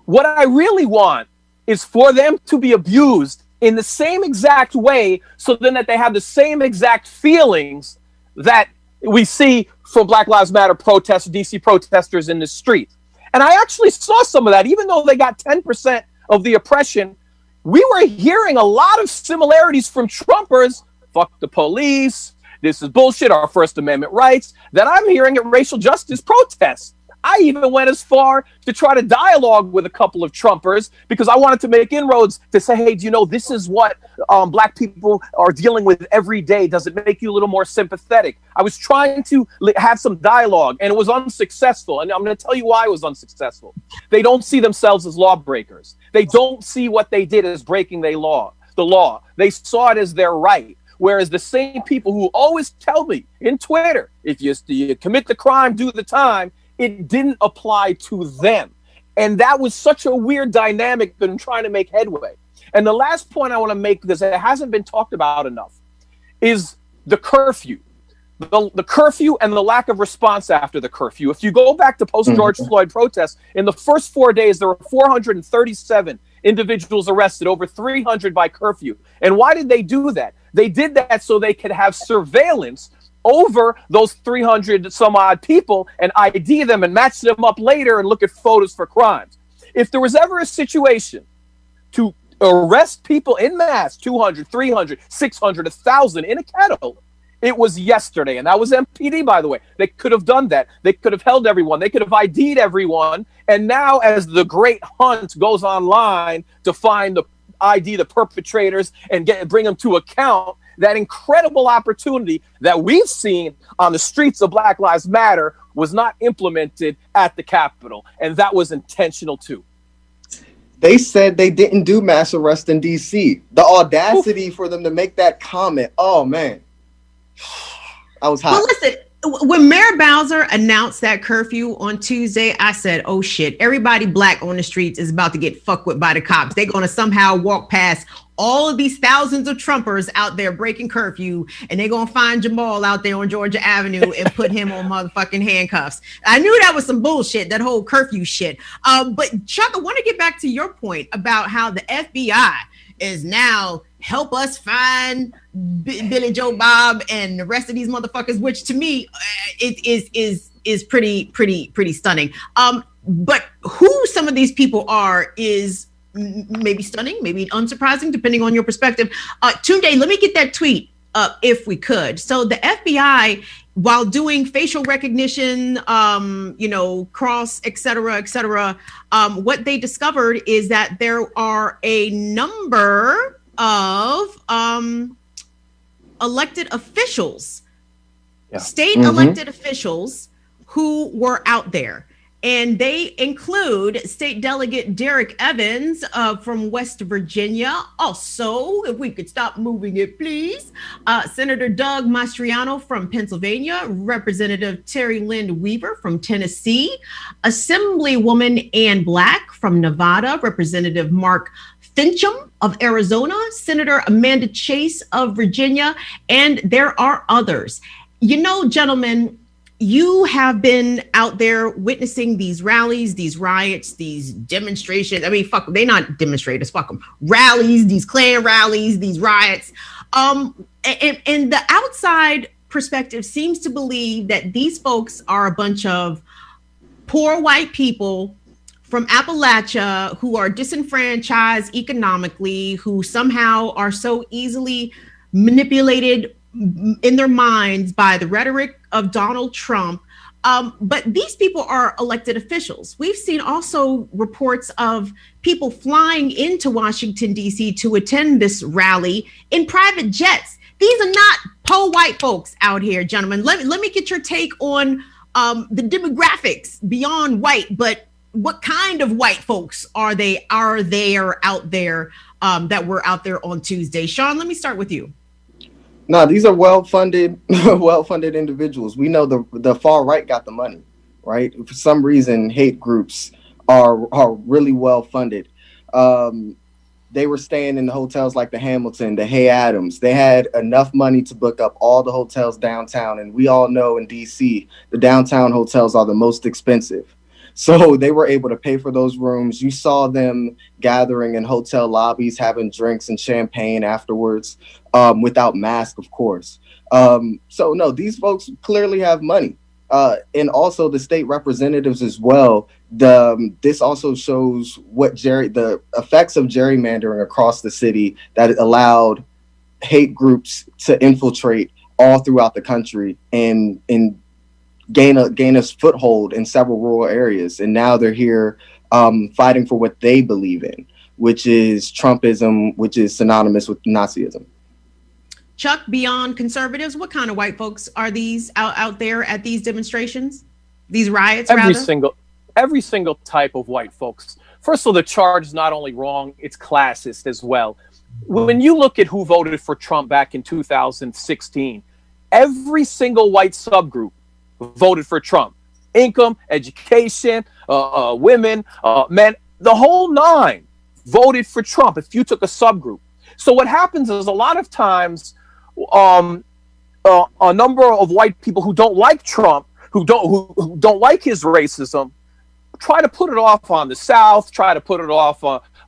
What I really want is for them to be abused in the same exact way, so then that they have the same exact feelings that we see from Black Lives Matter protests, DC protesters in the street. And I actually saw some of that, even though they got 10% of the oppression. We were hearing a lot of similarities from Trumpers. Fuck the police. This is bullshit. Our First Amendment rights that I'm hearing at racial justice protests. I even went as far to try to dialogue with a couple of Trumpers, because I wanted to make inroads to say, hey, do you know this is what Black people are dealing with every day? Does it make you a little more sympathetic? I was trying to have some dialogue, and it was unsuccessful. And I'm going to tell you why it was unsuccessful. They don't see themselves as lawbreakers. They don't see what they did as breaking the law. They saw it as their right. Whereas the same people who always tell me in Twitter, if you commit the crime, do the time, it didn't apply to them. And that was such a weird dynamic that I'm trying to make headway. And the last point I want to make, because it hasn't been talked about enough, is the curfew. The curfew and the lack of response after the curfew. If you go back to post-George Floyd protests, in the first 4 days, there were 437 individuals arrested, over 300 by curfew. And why did they do that? They did that so they could have surveillance over those 300 some odd people and ID them and match them up later and look at photos for crimes. If there was ever a situation to arrest people in mass, 200, 300, 600, 1,000 in a kettle, it was yesterday. And that was MPD, by the way. They could have done that. They could have held everyone. They could have ID'd everyone. And now, as the great hunt goes online to find the ID the perpetrators and bring them to account, that incredible opportunity that we've seen on the streets of Black Lives Matter was not implemented at the Capitol. And that was intentional too. They said they didn't do mass arrest in DC. The audacity for them to make that comment. Oh man. I was hot. Well, listen, when Mayor Bowser announced that curfew on Tuesday, I said, oh shit, everybody Black on the streets is about to get fucked with by the cops. They're going to somehow walk past all of these thousands of Trumpers out there breaking curfew, and they're going to find Jamal out there on Georgia Avenue and put him on motherfucking handcuffs. I knew that was some bullshit, that whole curfew shit. But Chuck, I want to get back to your point about how the FBI is now help us find Billy Joe Bob and the rest of these motherfuckers, which to me is pretty stunning. But who some of these people are is maybe stunning, maybe unsurprising, depending on your perspective. Tunde, let me get that tweet up if we could. So the FBI, while doing facial recognition, cross, et cetera, what they discovered is that there are a number of elected officials, state elected officials who were out there. And they include State Delegate Derek Evans from West Virginia. Also, if we could stop moving it, please. Senator Doug Mastriano from Pennsylvania. Representative Terry Lynn Weaver from Tennessee. Assemblywoman Ann Black from Nevada. Representative Mark Fincham of Arizona. Senator Amanda Chase of Virginia. And there are others. You know, gentlemen, you have been out there witnessing these rallies, these riots, these demonstrations. I mean, fuck them. They're not demonstrators. Fuck them. Rallies, these Klan rallies, these riots. And the outside perspective seems to believe that these folks are a bunch of poor white people from Appalachia who are disenfranchised economically, who somehow are so easily manipulated in their minds by the rhetoric of Donald Trump. But these people are elected officials. We've seen also reports of people flying into Washington, D.C. to attend this rally in private jets. These are not poor white folks out here, gentlemen. Let me get your take on the demographics beyond white, but what kind of white folks are there out there that were out there on Tuesday? Sean, let me start with you. No, these are well-funded individuals. We know the far right got the money, right? For some reason, hate groups are really well-funded. They were staying in the hotels like the Hamilton, the Hay Adams. They had enough money to book up all the hotels downtown. And we all know in D.C., the downtown hotels are the most expensive. So they were able to pay for those rooms. You saw them gathering in hotel lobbies, having drinks and champagne afterwards, without mask, of course. So no, these folks clearly have money. And also the state representatives as well. This also shows the effects of gerrymandering across the city that allowed hate groups to infiltrate all throughout the country and gain a foothold in several rural areas. And now they're here fighting for what they believe in, which is Trumpism, which is synonymous with Nazism. Chuck, beyond conservatives, what kind of white folks are these out there at these demonstrations, these riots? Every single type of white folks. First of all, the charge is not only wrong, it's classist as well. When you look at who voted for Trump back in 2016, every single white subgroup voted for Trump. Income, education, women, men, the whole nine voted for Trump if you took a subgroup. So what happens is a lot of times a number of white people who don't like Trump, who don't like his racism, try to put it off on the South, try to put it off,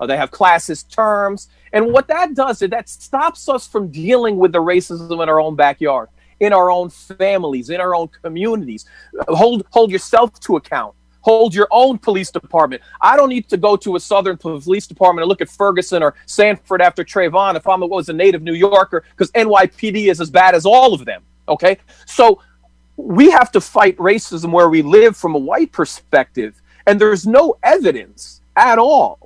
they have classist terms. And what that does is that stops us from dealing with the racism in our own backyard, in our own families, in our own communities. Hold yourself to account. Hold your own police department. I don't need to go to a Southern police department and look at Ferguson or Sanford after Trayvon if I was a native New Yorker, because NYPD is as bad as all of them. Okay, so we have to fight racism where we live from a white perspective, and there's no evidence at all.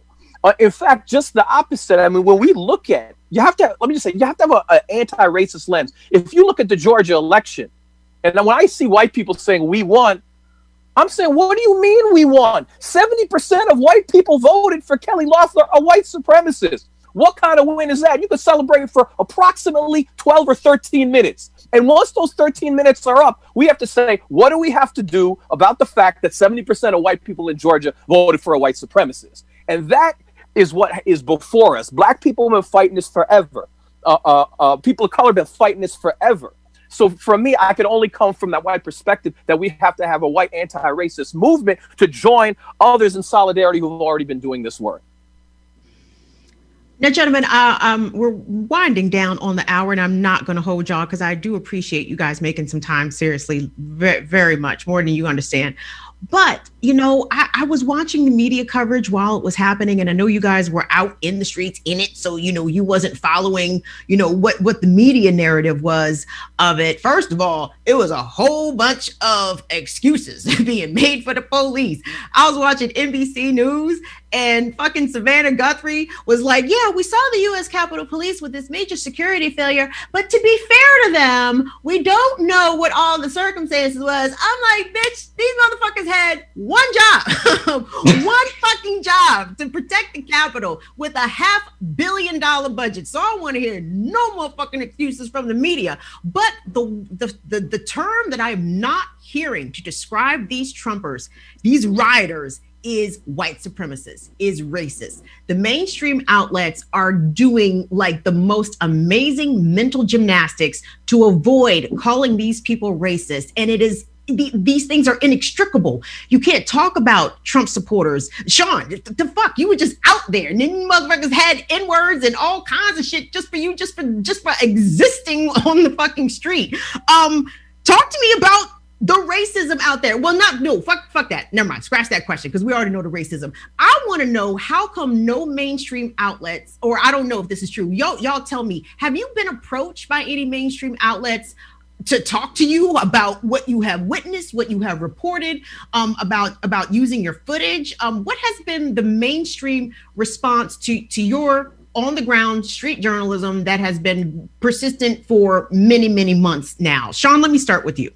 In fact, just the opposite. I mean, when we look at, you have to have an anti-racist lens. If you look at the Georgia election, and when I see white people saying we won, I'm saying, what do you mean we won? 70% of white people voted for Kelly Loeffler, a white supremacist. What kind of win is that? You could celebrate it for approximately 12 or 13 minutes. And once those 13 minutes are up, we have to say, what do we have to do about the fact that 70% of white people in Georgia voted for a white supremacist? And that is what is before us. Black people have been fighting this forever. People of color have been fighting this forever. So for me, I can only come from that white perspective that we have to have a white anti-racist movement to join others in solidarity who've already been doing this work. Now, gentlemen, we're winding down on the hour, and I'm not going to hold y'all because I do appreciate you guys making some time, seriously, very, very much, more than you understand. But, you know, I was watching the media coverage while it was happening, and I know you guys were out in the streets in it. So, you know, you wasn't following, you know, what the media narrative was of it. First of all, it was a whole bunch of excuses being made for the police. I was watching NBC News, and fucking Savannah Guthrie was like, yeah, we saw the U.S. Capitol Police with this major security failure. But to be fair to them, we don't know what all the circumstances was. I'm like, bitch, these motherfuckers had one job, one fucking job to protect the Capitol with a $500 million budget. So I want to hear no more fucking excuses from the media. But the term that I am not hearing to describe these Trumpers, these rioters, is white supremacist, is racist. The mainstream outlets are doing like the most amazing mental gymnastics to avoid calling these people racist. And it is these things are inextricable. You can't talk about Trump supporters. Sean, the fuck, you were just out there, and then you motherfuckers had N-words and all kinds of shit just for you, just for existing on the fucking street. Talk to me about the racism out there. Well, fuck that. Never mind. Scratch that question because we already know the racism. I want to know how come no mainstream outlets, or I don't know if this is true. Y'all tell me, have you been approached by any mainstream outlets to talk to you about what you have witnessed, what you have reported, about using your footage? What has been the mainstream response to your on the ground street journalism that has been persistent for many, many months now? Sean, let me start with you.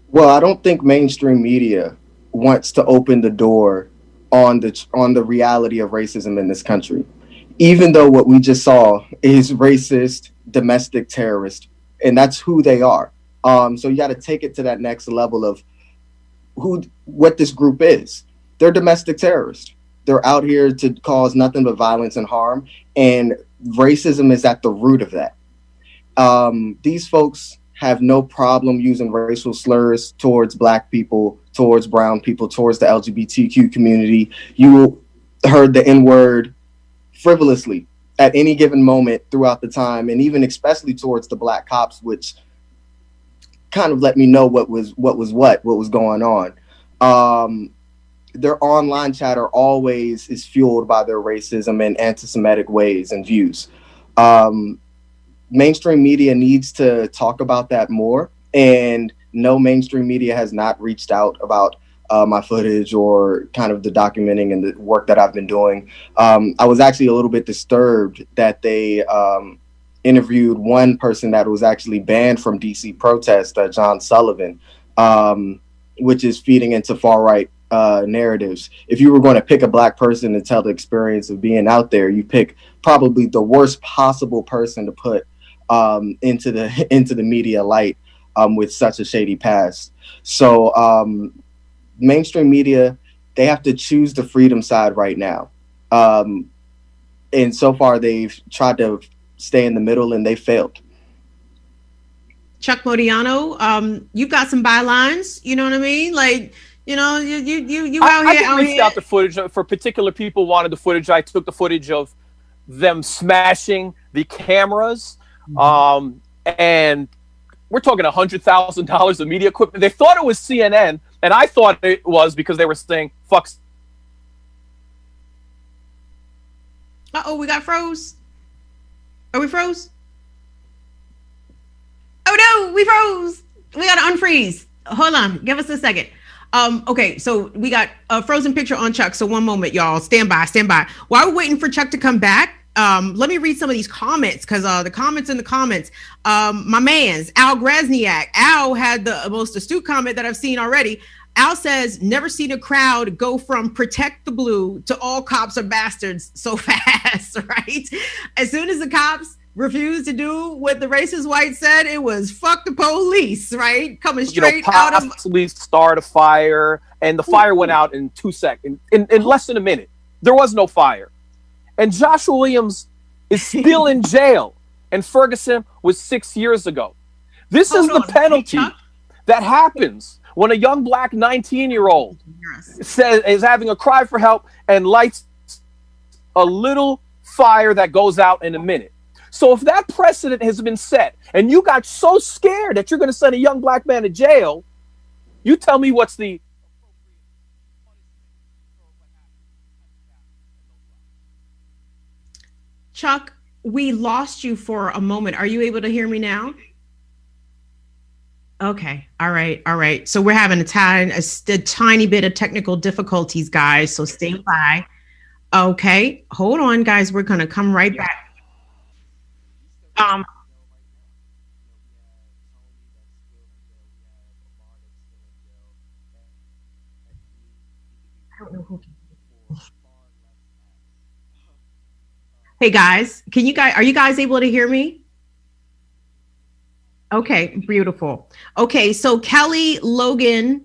Well, I don't think mainstream media wants to open the door on the reality of racism in this country, even though what we just saw is racist, domestic terrorist, and that's who they are. So you got to take it to that next level of what this group is. They're domestic terrorists. They're out here to cause nothing but violence and harm, and racism is at the root of that. These folks have no problem using racial slurs towards Black people, towards brown people, towards the LGBTQ community. You heard the N-word frivolously at any given moment throughout the time, and even especially towards the Black cops, which kind of let me know what was going on. Their online chatter always is fueled by their racism and anti-Semitic ways and views. Mainstream media needs to talk about that more, and no mainstream media has not reached out about my footage or kind of the documenting and the work that I've been doing. I was actually a little bit disturbed that they interviewed one person that was actually banned from DC protest, John Sullivan, which is feeding into far-right narratives. If you were going to pick a Black person to tell the experience of being out there, you pick probably the worst possible person to put into the media light with such a shady past. So mainstream media, they have to choose the freedom side right now. And so far they've tried to stay in the middle and they failed. Chuck Modiano, you've got some bylines, you know what I mean? Like, you know, you out here. I reached out the footage for particular people wanted the footage. I took the footage of them smashing the cameras. And we're talking $100,000 of media equipment. They thought it was CNN, and I thought it was because they were saying fuck. We got froze. Are we froze? Oh no, we froze. We gotta unfreeze. Hold on, give us a second. Okay, so we got a frozen picture on Chuck. So one moment, y'all. Stand by. While we're waiting for Chuck to come back, let me read some of these comments because the comments, my man's Al Grasniak. Al had the most astute comment that I've seen already. Al says, never seen a crowd go from protect the blue to all cops are bastards so fast, right? As soon as the cops refused to do what the racist white said, it was fuck the police, right? Coming straight out of... Possibly start a fire, and the fire went out in 2 seconds, in less than a minute. There was no fire. And Joshua Williams is still in jail, and Ferguson was 6 years ago. This is the penalty that happens when a young Black 19-year-old is having a cry for help and lights a little fire that goes out in a minute. So if that precedent has been set and you got so scared that you're going to send a young Black man to jail, you tell me what's the... Chuck, we lost you for a moment. Are you able to hear me now? Okay. All right. So we're having a tiny bit of technical difficulties, guys. So stand by. Okay. Hold on, guys. We're going to come right back. Hey guys, are you guys able to hear me? Okay, beautiful. Okay, so Kelly Logan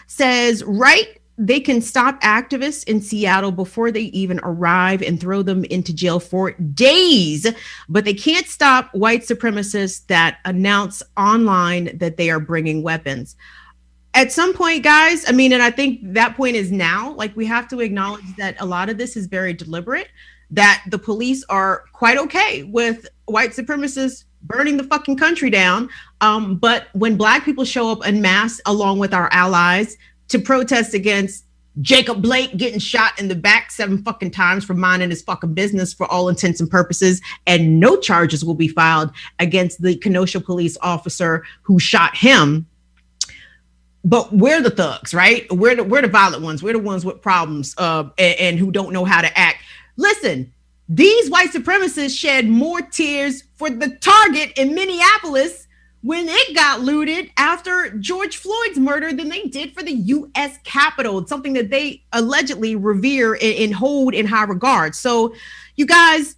says, right, they can stop activists in Seattle before they even arrive and throw them into jail for days, but they can't stop white supremacists that announce online that they are bringing weapons. At some point, guys, I mean, and I think that point is now, like, we have to acknowledge that a lot of this is very deliberate, that the police are quite okay with white supremacists burning the fucking country down. But when Black people show up en masse along with our allies to protest against Jacob Blake getting shot in the back 7 fucking times for minding his fucking business for all intents and purposes, and no charges will be filed against the Kenosha police officer who shot him. But we're the thugs, right? We're the violent ones. We're the ones with problems and who don't know how to act. Listen, these white supremacists shed more tears for the Target in Minneapolis when it got looted after George Floyd's murder than they did for the U.S. Capitol. It's something that they allegedly revere and hold in high regard. So, you guys,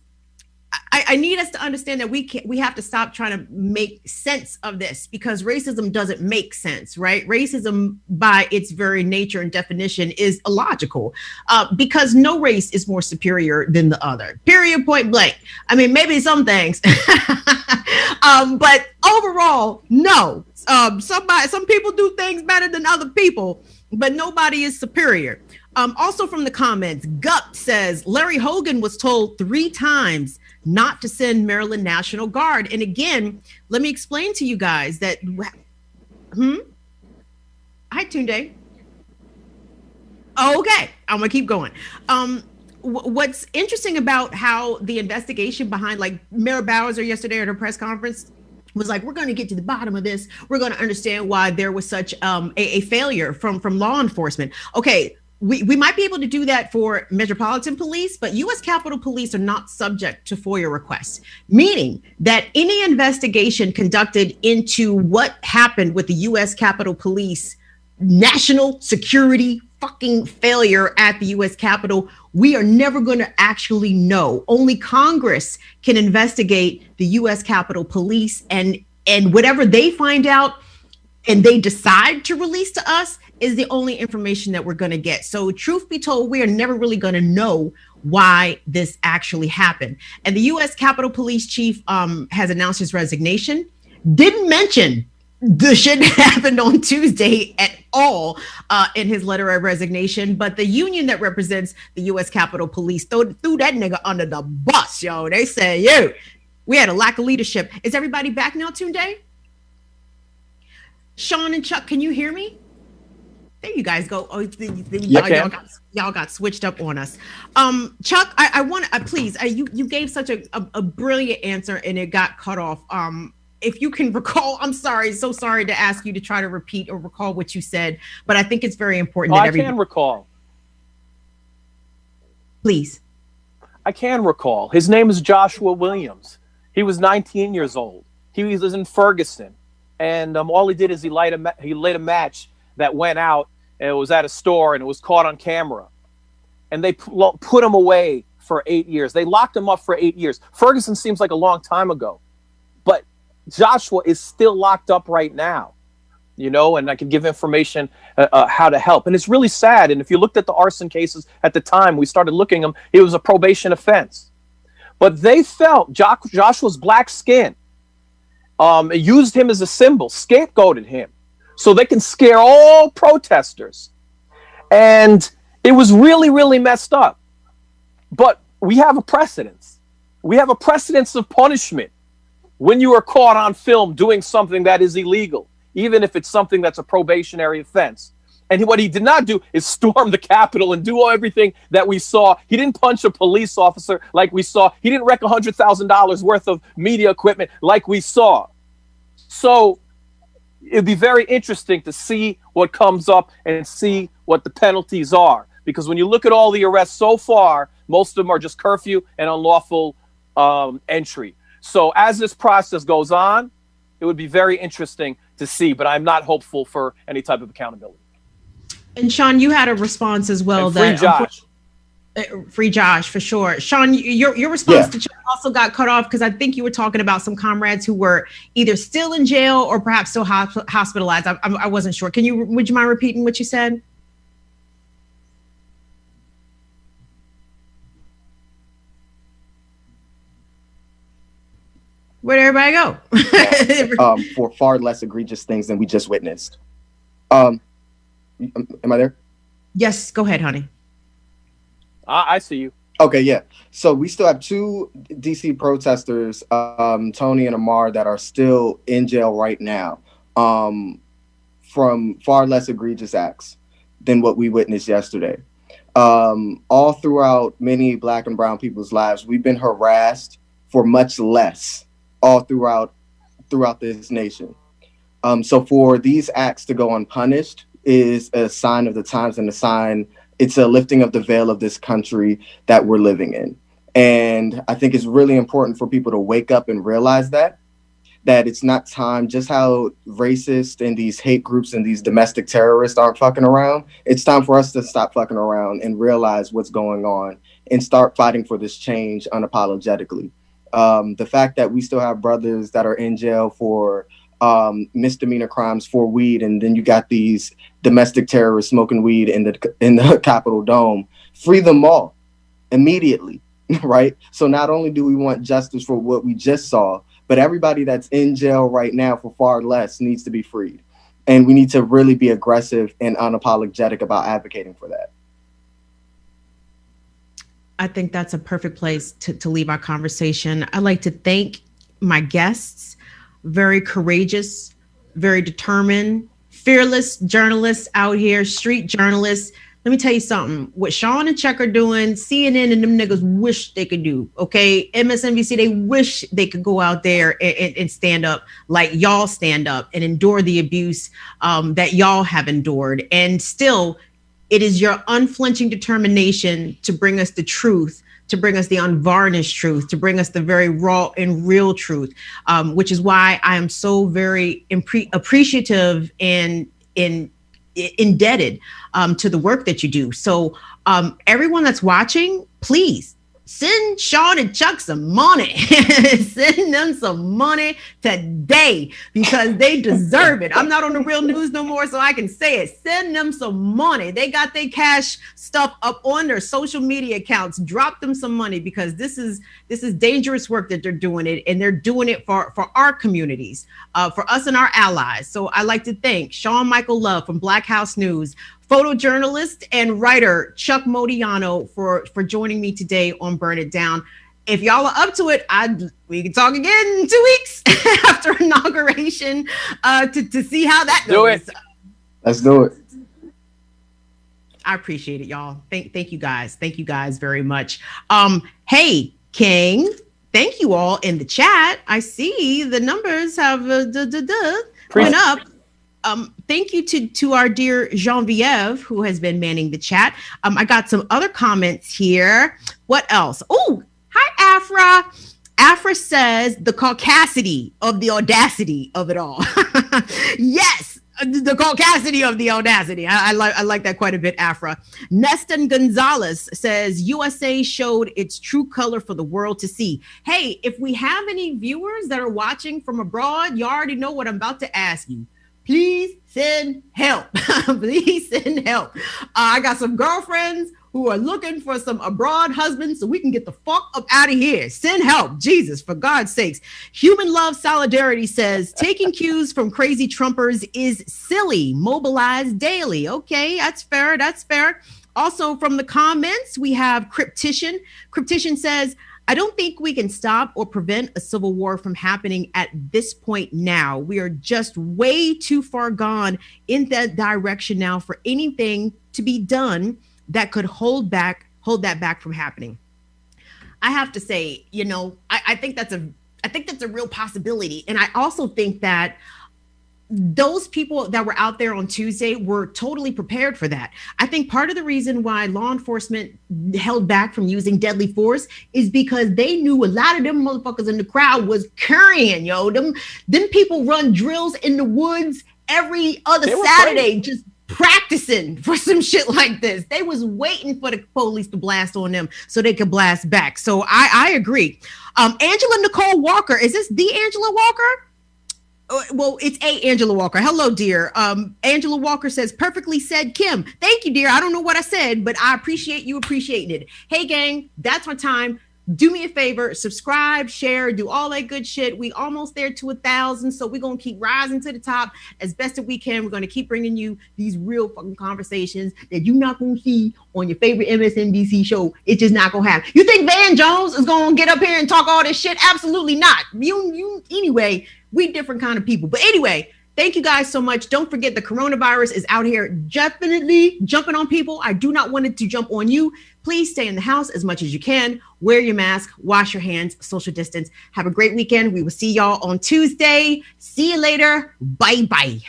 I need us to understand that we have to stop trying to make sense of this, because racism doesn't make sense, right? Racism, by its very nature and definition, is illogical, because no race is more superior than the other. Period. Point blank. I mean, maybe some things, but overall, no. Some people do things better than other people, but nobody is superior. Also from the comments, Gup says Larry Hogan was told 3 times not to send Maryland National Guard. And again, let me explain to you guys that, Hi, Tunde. Okay, I'm gonna keep going. What's interesting about how the investigation behind, like, Mayor Bowser yesterday at her press conference was like, we're going to get to the bottom of this. We're going to understand why there was such a failure from law enforcement. Okay, we might be able to do that for Metropolitan Police, but U.S. Capitol Police are not subject to FOIA requests, meaning that any investigation conducted into what happened with the U.S. Capitol Police national security fucking failure at the U.S. Capitol, we are never going to actually know. Only Congress can investigate the U.S. Capitol Police, and whatever they find out and they decide to release to us is the only information that we're going to get. So truth be told, we are never really going to know why this actually happened. And the U.S. Capitol Police Chief has announced his resignation. Didn't mention the shit that happened on Tuesday at all in his letter of resignation. But the union that represents the U.S. Capitol Police threw that nigga under the bus, yo. They said, yo, we had a lack of leadership. Is everybody back now, Tunde? Sean and Chuck, can you hear me? There you guys go. Oh, y'all got switched up on us. Chuck, I want to please. You gave such a brilliant answer and it got cut off. If you can recall, I'm sorry, so sorry to ask you to try to repeat or recall what you said, but I think it's very important that everybody. I can recall. Please. I can recall. His name is Joshua Williams. He was 19 years old. He was in Ferguson, and all he did is he lit a match that went out, and it was at a store, and it was caught on camera. And they put him away for 8 years. They locked him up for 8 years. Ferguson seems like a long time ago, but Joshua is still locked up right now, and I can give information how to help. And it's really sad. And if you looked at the arson cases at the time, we started looking at them, it was a probation offense. But they felt Joshua's black skin, used him as a symbol, scapegoated him, so they can scare all protesters. And it was really, really messed up. But we have a precedence. We have a precedence of punishment when you are caught on film doing something that is illegal, even if it's something that's a probationary offense. And what he did not do is storm the Capitol and do everything that we saw. He didn't punch a police officer like we saw. He didn't wreck $100,000 worth of media equipment like we saw. So it'd be very interesting to see what comes up and see what the penalties are. Because when you look at all the arrests so far, most of them are just curfew and unlawful entry. So as this process goes on, it would be very interesting to see, but I'm not hopeful for any type of accountability. And Sean, you had a response as well. And free Josh. Free Josh for sure. Sean, your response to Chuck also got cut off because I think you were talking about some comrades who were either still in jail or perhaps still hospitalized. I wasn't sure. Would you mind repeating what you said? Where'd everybody go? For far less egregious things than we just witnessed. Am I there? Yes, go ahead, honey. I see you. Okay, yeah. So we still have two DC protesters, Tony and Amar, that are still in jail right now from far less egregious acts than what we witnessed yesterday. All throughout many Black and brown people's lives, we've been harassed for much less all throughout this nation. So for these acts to go unpunished is a sign of the times and it's a lifting of the veil of this country that we're living in. And I think it's really important for people to wake up and realize that it's not time, just how racist and these hate groups and these domestic terrorists aren't fucking around. It's time for us to stop fucking around and realize what's going on and start fighting for this change unapologetically. The fact that we still have brothers that are in jail for misdemeanor crimes for weed, and then you got these domestic terrorists smoking weed in the Capitol Dome. Free them all immediately, right? So not only do we want justice for what we just saw, but everybody that's in jail right now for far less needs to be freed. And we need to really be aggressive and unapologetic about advocating for that. I think that's a perfect place to leave our conversation. I'd like to thank my guests, very courageous, very determined, fearless journalists out here, street journalists. Let me tell you something. What Sean and Chuck are doing, CNN and them niggas wish they could do, okay? MSNBC, they wish they could go out there and stand up like y'all stand up and endure the abuse that y'all have endured. And still, it is your unflinching determination to bring us the truth, to bring us the unvarnished truth, to bring us the very raw and real truth, which is why I am so very appreciative and indebted to the work that you do. So everyone that's watching, please send Sean and Chuck some money. Send them some money today because they deserve it. I'm not on the Real News no more, so I can say it. Send them some money. They got their cash stuff up on their social media accounts. Drop them some money because this is dangerous work that they're doing it, and they're doing it for our communities, for us and our allies. So I'd like to thank Sean Michael Love from Black House News, photojournalist and writer Chuck Modiano for joining me today on Burn It Down. If y'all are up to it, we can talk again in 2 weeks after inauguration to see how that goes. Do it. Let's do it. I appreciate it, y'all. Thank you guys. Thank you guys very much. Hey, King, thank you all in the chat. I see the numbers have went up. Thank you to our dear Genevieve, who has been manning the chat. I got some other comments here. What else? Oh, hi, Afra. Afra says the caucasity of the audacity of it all. Yes, the caucasity of the audacity. I like that quite a bit, Afra. Neston Gonzalez says USA showed its true color for the world to see. Hey, if we have any viewers that are watching from abroad, you already know what I'm about to ask you. Please send help. Please send help. I got some girlfriends who are looking for some abroad husbands so we can get the fuck up out of here. Send help. Jesus, for God's sakes. Human Love Solidarity says, taking cues from crazy Trumpers is silly. Mobilize daily. Okay, that's fair. That's fair. Also from the comments, we have Cryptician. Cryptician says, I don't think we can stop or prevent a civil war from happening at this point now. We are just way too far gone in that direction now for anything to be done that could hold that back from happening. I have to say, I think that's a real possibility. And I also think that those people that were out there on Tuesday were totally prepared for that. I think part of the reason why law enforcement held back from using deadly force is because they knew a lot of them motherfuckers in the crowd was carrying, them people run drills in the woods every other Saturday, just practicing for some shit like this. They was waiting for the police to blast on them so they could blast back. So I agree. Angela Nicole Walker, is this the Angela Walker? Well, it's a Angela Walker. Hello, dear. Angela Walker says, perfectly said, Kim. Thank you, dear. I don't know what I said, but I appreciate you appreciating it. Hey, gang, that's my time. Do me a favor, subscribe, share, do all that good shit. We almost there to 1,000, so we're going to keep rising to the top as best as we can. We're going to keep bringing you these real fucking conversations that you're not going to see on your favorite MSNBC show. It's just not going to happen. You think Van Jones is going to get up here and talk all this shit? Absolutely not. Anyway, we different kind of people. But anyway, thank you guys so much. Don't forget the coronavirus is out here definitely jumping on people. I do not want it to jump on you. Please stay in the house as much as you can. Wear your mask, wash your hands, social distance. Have a great weekend. We will see y'all on Tuesday. See you later. Bye-bye.